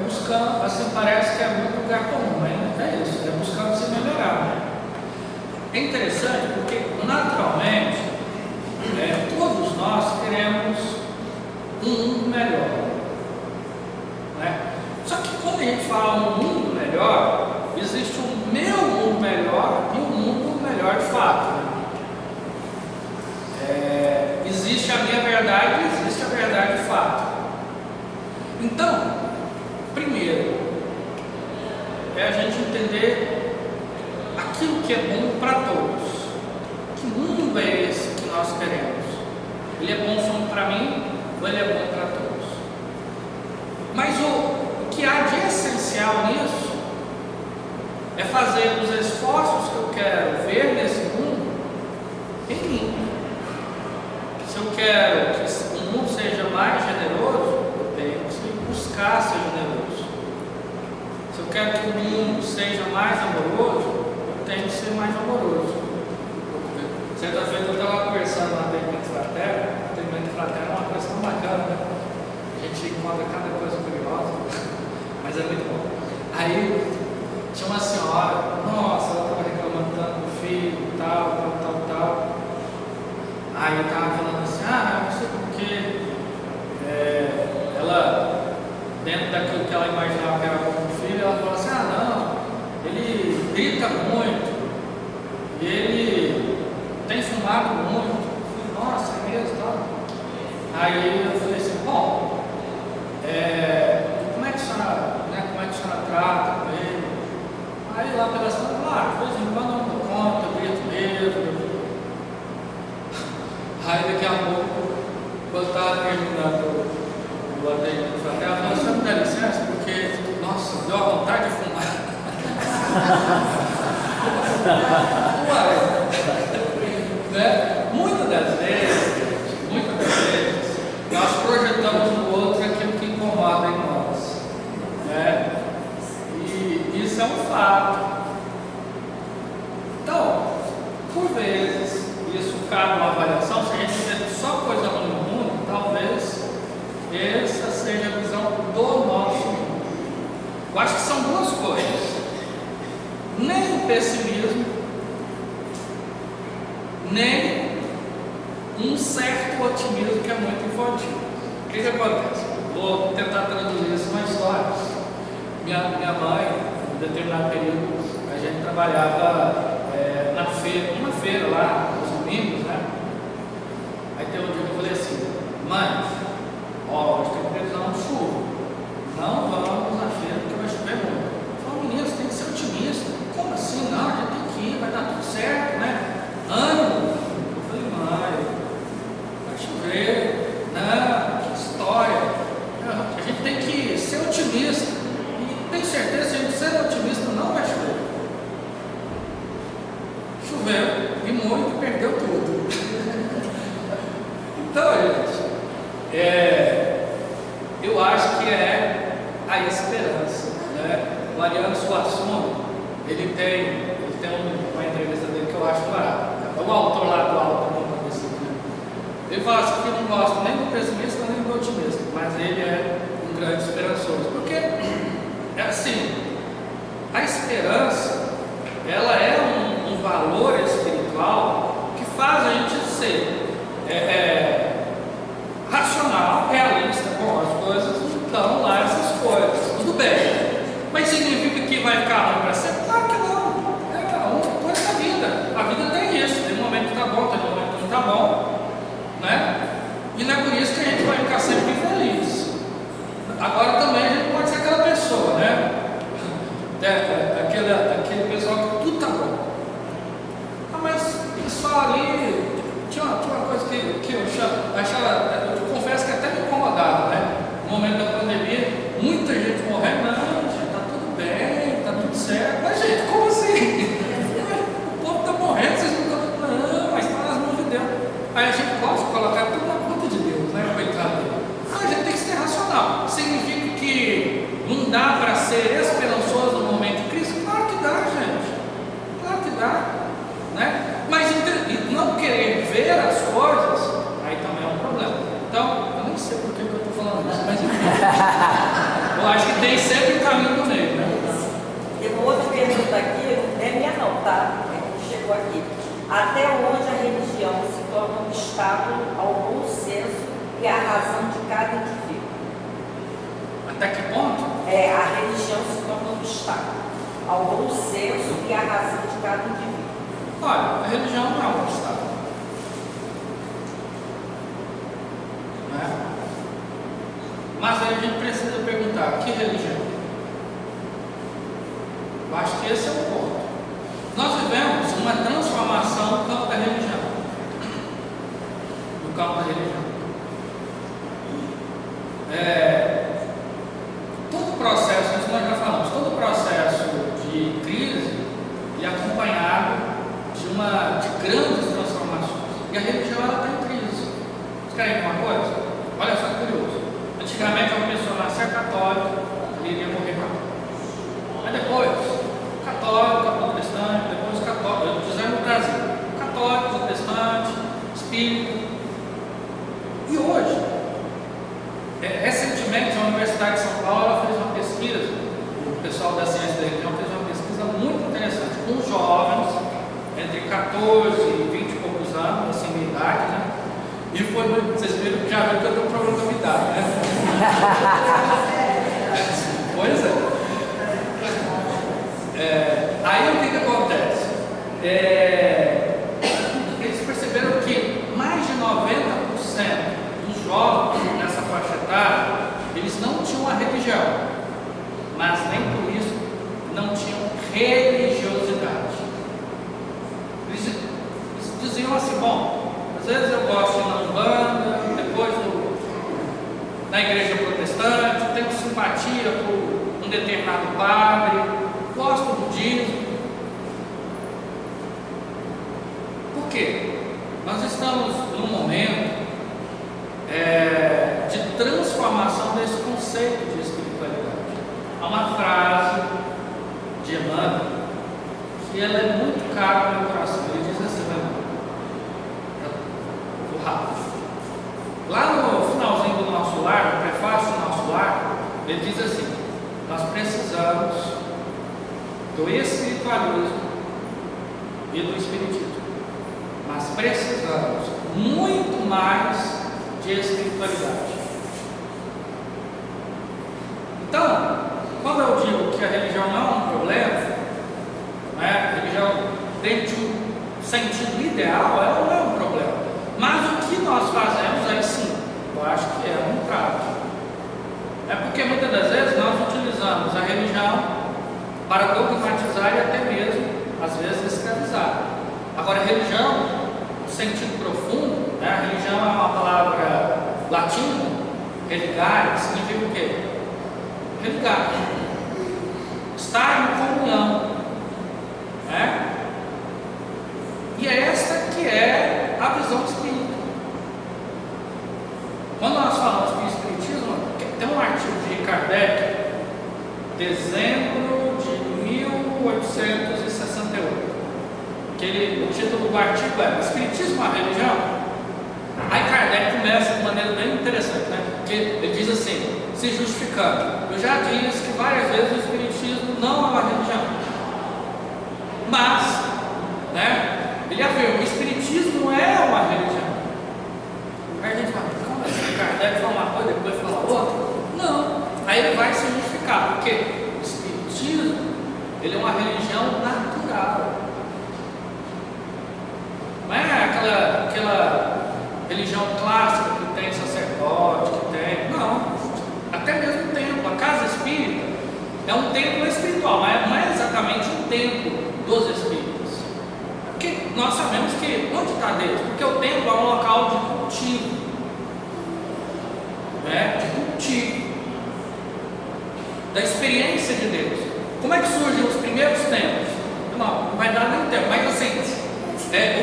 buscando, assim, parece que é muito lugar comum, mas não é isso, buscando se melhorar, né? É interessante porque, naturalmente, todos nós queremos um mundo melhor, né? Só que quando a gente fala um mundo melhor, existe um meu mundo melhor e um mundo melhor de fato, né? Existe a minha verdade e existe a verdade de fato. Então, primeiro, a gente entender aquilo que é bom para todos. Que mundo é esse que nós queremos? Ele é bom só para mim ou ele é bom para todos? Mas o que há de essencial nisso é fazer os esforços que eu quero ver nesse mundo em mim. Se eu quero que o mundo seja mais generoso, eu tenho que buscar ser generoso. Se eu quero que o mundo seja mais amoroso, eu tenho que ser mais amoroso. Certa feita eu estava conversando na Atendimento Fraterno. Atendimento Fraterno é uma coisa tão bacana, né? A gente encontra cada coisa curiosa, mas é muito bom. Aí tinha uma senhora, nossa, ela estava reclamando tanto do filho, tal. Aí eu estava falando assim, não sei porque ela, dentro daquilo que ela imaginava que era bom do filho, ela falou assim, não, ele grita muito, e ele tem fumado muito. Eu falei, nossa, é mesmo, tal. Aí eu falei assim, bom, como é que a senhora trata com ele? Aí lá pela semana, claro, de vez em quando eu não dou conta, eu grito mesmo. Aí daqui a pouco, quando estava terminando o atendimento fraterno, ela falou, senhor me dá licença, porque, nossa, deu a vontade de fumar. Uai, né? Muitas das vezes, nós projetamos no outro aquilo que incomoda em nós, né? E isso é um fato. Então, por vezes, isso cabe uma avaliação. Se a gente vê só coisa ruim no mundo, talvez essa seja a visão do nosso mundo. Eu acho que são duas coisas: nem o pessimismo, nem um certo otimismo que é muito infantil. O que acontece? Vou tentar traduzir isso em uma história. Minha mãe, em determinado período, a gente trabalhava na feira, uma feira lá, nos domingos, né? Aí tem um dia que eu falei assim, mãe, hoje tem previsão de chuva, não vamos na feira porque vai chover muito. Eu falei, menino, você tem que ser otimista. Como assim? Não, a gente tem que ir, vai dar tudo certo, né? Ânimo. Eu falei, mãe, vai chover, não, que história. A gente tem que ser otimista. E tenho certeza, se a gente ser otimista, não vai chover. Choveu, e muito, perdeu tudo. Então, gente, eu acho que é a esperança, né? O Mariano Suassuna, ele tem uma entrevista dele que eu acho barata. É o autor lá do Alto da Cabeça, né? Ele fala assim que não gosta nem do pessimista nem do otimista, mas ele é um grande esperançoso, porque é assim, a esperança, ela é um valor espiritual que faz a gente ser racional, realista. Bom, as coisas estão lá, essas coisas, tudo bem, mas significa que vai ficar ruim para sempre? Claro que não. É uma coisa da vida. A vida tem isso, tem um momento que está bom, tem um momento que não está bom, né? E não é por isso que a gente vai ficar sempre infeliz. Agora também a gente pode ser aquela pessoa, né? Aquele pessoal que tudo está bom. Mas o pessoal ali tinha uma coisa que eu achava, eu confesso que até me incomodava, né? No momento da pandemia, muita gente morrendo, não, gente, tá tudo bem, tá tudo certo. Mas, gente, como assim? O povo tá morrendo, vocês não estão. Não, mas está nas mãos de Deus. Aí a gente pode colocar tudo na conta de Deus, né? Coitado dele. A gente tem que ser racional. Significa que não dá para ser esperançoso no momento de crise? Claro que dá, gente. Claro que dá, né? Mas não querer ver as coisas, aí também é um problema. Então, eu nem sei por que eu estou falando isso, mas eu acho que tem sempre um caminho do meio, né? Tem uma outra pergunta aqui, não é minha não, tá? Chegou aqui. Até onde a religião se torna um obstáculo ao bom senso e à razão de cada indivíduo? Até que ponto? A religião se torna um obstáculo ao bom senso e à razão de cada indivíduo. Olha, a religião não é um obstáculo. Né? Mas aí a gente precisa perguntar, que religião? Eu acho que esse é o ponto. Nós vivemos uma transformação no campo da religião. O no campo da religião. Todo processo, isso nós já falamos, todo processo de crise é acompanhado de grandes transformações. E a religião ela está em crise. Vocês querem ver uma coisa? Olha só que curioso. Antigamente uma pessoa nascia católica, ele iria morrer católico. Mas depois, católico, protestante, depois católico, dizendo no Brasil, católico, protestante, espírita. E hoje, recentemente a Universidade de São Paulo ela fez uma pesquisa, o pessoal da ciência da religião fez uma pesquisa muito interessante com jovens entre 14 e 20 e poucos anos, assim, minha idade, né? E foi, vocês viram, já viram que eu tenho um problema com a idade, né? Pois é. Aí o que acontece? Eles perceberam que mais de 90% dos jovens nessa faixa etária, eles não tinham uma religião, mas nem por isso não tinham religiosidade. Eles diziam assim, bom, às vezes eu gosto de ir na Umbanda, depois na igreja protestante, tenho simpatia por um determinado padre, gosto do budismo. Por quê? Nós estamos num momento de transformação desse conceito de espiritualidade. Há uma frase de Emmanuel que ela é muito cara no meu coração. Ele diz assim, vou rápido. Lá no finalzinho do nosso lar, no prefácio do nosso lar, ele diz assim: nós precisamos do espiritualismo e do espiritismo, mas precisamos muito mais de espiritualidade. Então, quando eu digo que a religião não é um problema, né, a religião dentro de um sentido ideal, ela não é um problema. Mas o que nós fazemos aí sim, eu acho que é um trato. É porque muitas das vezes nós utilizamos a religião para dogmatizar e até mesmo, às vezes, escravizar. Agora, a religião, no sentido profundo, né, a religião é uma palavra latina, religare, significa o quê? Religar. Estar em comunhão. Né? E é esta que é a visão espírita. Quando nós falamos de espiritismo, tem um artigo de Kardec, dezembro de 1868, que o título do artigo é Espiritismo é a religião? Aí Kardec começa de maneira bem interessante, né? Porque ele diz assim, se justificando: eu já disse que várias vezes o espiritismo não é uma religião, mas, né, ele afirma: o espiritismo é uma religião. Aí a gente fala, como assim? Kardec fala uma coisa, depois fala outra? Não. Aí ele vai se justificar, porque o espiritismo, ele é uma religião natural. Não é aquela religião clássica que tem sacerdote, que tem... Não. Até mesmo o templo, a casa espírita é um templo espiritual, mas não é exatamente um templo dos espíritos. Porque nós sabemos que onde está Deus? Porque o templo é um local de cultivo, né? De cultivo da experiência de Deus. Como é que surgem os primeiros templos? Não vai dar nem tempo, mas assim, os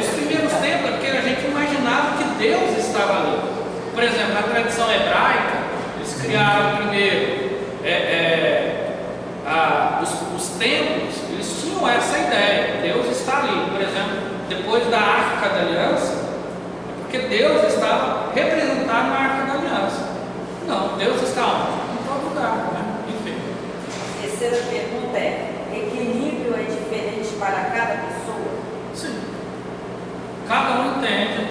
primeiros templos é porque a gente imaginava que Deus estava ali. Por exemplo, na tradição hebraica, eles criaram primeiro os templos, eles tinham essa ideia: Deus está ali. Por exemplo, depois da Arca da Aliança, é porque Deus estava representado na Arca da Aliança. Não, Deus está onde? Em todo lugar, né? Enfim. A terceira pergunta é: equilíbrio é diferente para cada pessoa? Sim. Cada um entende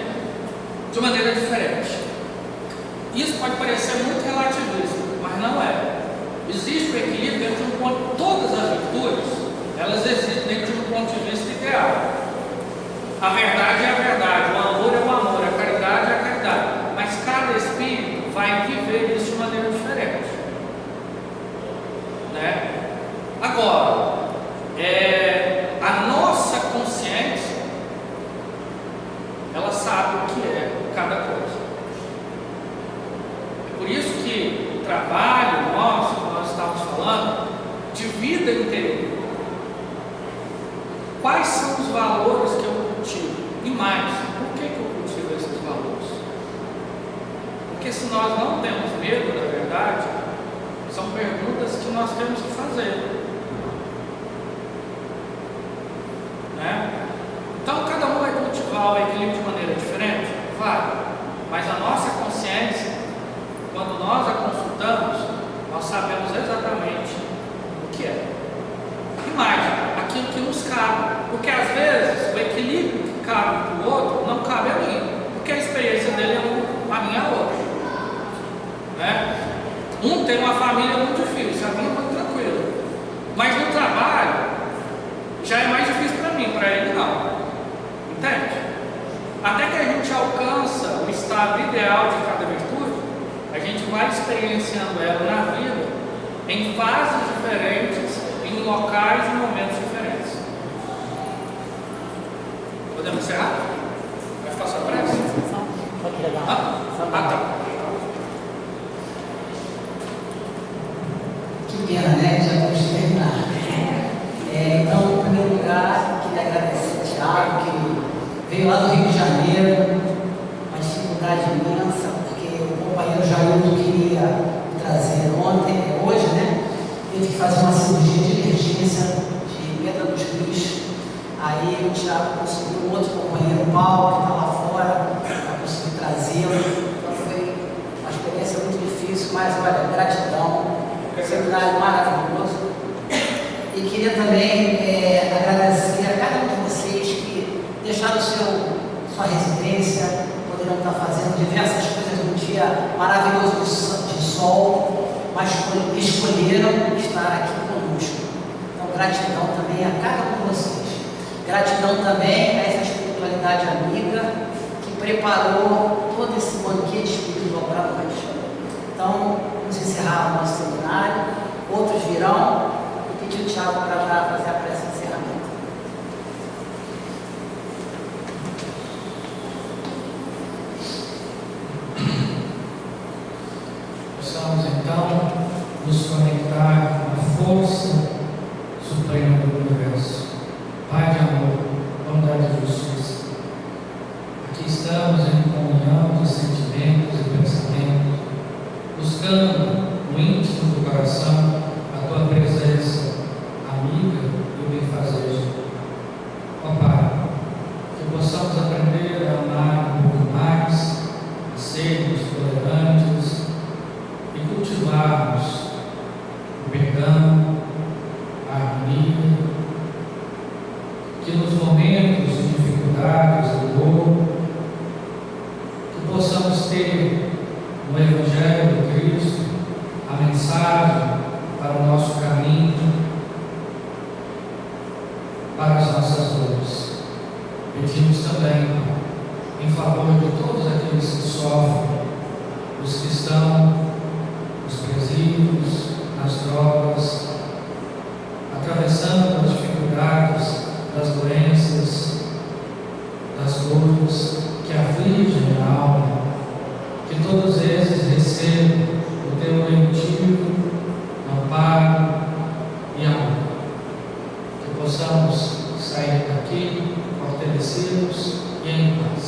de maneira diferente. Isso pode parecer muito relativista, mas não é. Existe o equilíbrio dentro de um ponto. Todas as virtudes, elas existem dentro de um ponto de vista ideal. A verdade é a verdade, o amor é o amor, a caridade é a caridade. Mas cada espírito vai viver isso de maneira diferente, né? Agora, a nossa consciência, ela sabe o que é cada coisa. quais são os valores que eu cultivo? E mais, por que eu cultivo esses valores? Porque se nós não temos medo, na verdade, são perguntas que nós temos que fazer. Né? Então, cada um vai cultivar o equilíbrio de maneira diferente? Vai. Mas a nossa consciência, quando nós a consultamos, nós sabemos exatamente o que é. E mais, aquilo que nos cabe. Porque às vezes o equilíbrio que cabe para o outro não cabe a mim. Porque a experiência dele é uma, a minha é outra. Né? Um tem uma família muito difícil, a minha é muito tranquila. Mas no trabalho já é mais difícil para mim, para ele não. Entende? Até que a gente alcança o estado ideal de cada virtude, a gente vai experienciando ela na vida em fases diferentes, em locais e momentos diferentes. Podemos encerrar? Vai ficar sua pressa? Tá. Que pena, né? Já vamos terminar. Então, em primeiro lugar, queria agradecer ao Thiago, que veio lá do Rio de Janeiro, uma dificuldade imensa, porque o companheiro Jailton queria trazer hoje, né? Teve que fazer uma cirurgia de emergência de pedra dos rins. Aí o Thiago conseguiu um outro companheiro, o Paulo, que está lá fora, para conseguir trazê-lo. Então foi uma experiência muito difícil, mas olha, gratidão. Seminário maravilhoso. E queria também agradecer a cada um de vocês que deixaram sua residência, poderiam estar fazendo diversas coisas num dia maravilhoso de sol, mas escolheram estar aqui conosco. Então, gratidão também a cada um de vocês. Gratidão também a essa espiritualidade amiga que preparou todo esse banquete espiritual para nós. Então, vamos encerrar o nosso seminário. Outros virão. Eu pedi o Thiago para fazer a prece de encerramento. Possamos então nos conectar com a força suprema do universo. Pai de amor, bondade e justiça. Aqui estamos em comunhão de sentimentos e pensamentos, buscando no íntimo do coração a tua presença amiga e benfazeja. Ó Pai, que possamos aprender a amar um pouco mais, a sermos tolerantes e cultivarmos o perdão, a harmonia, que nos momentos de dificuldades e dor, que possamos ter no Evangelho de Cristo a mensagem para o nosso caminho, para as nossas dores. Pedimos também em favor de todos aqueles que sofrem, os que estão nos presídios, nas drogas, atravessando as dificuldades das doenças, das dores que afligem a alma, que todos esses recebam o teu preventivo, amparo e amor. Que possamos sair daqui fortalecidos e em paz.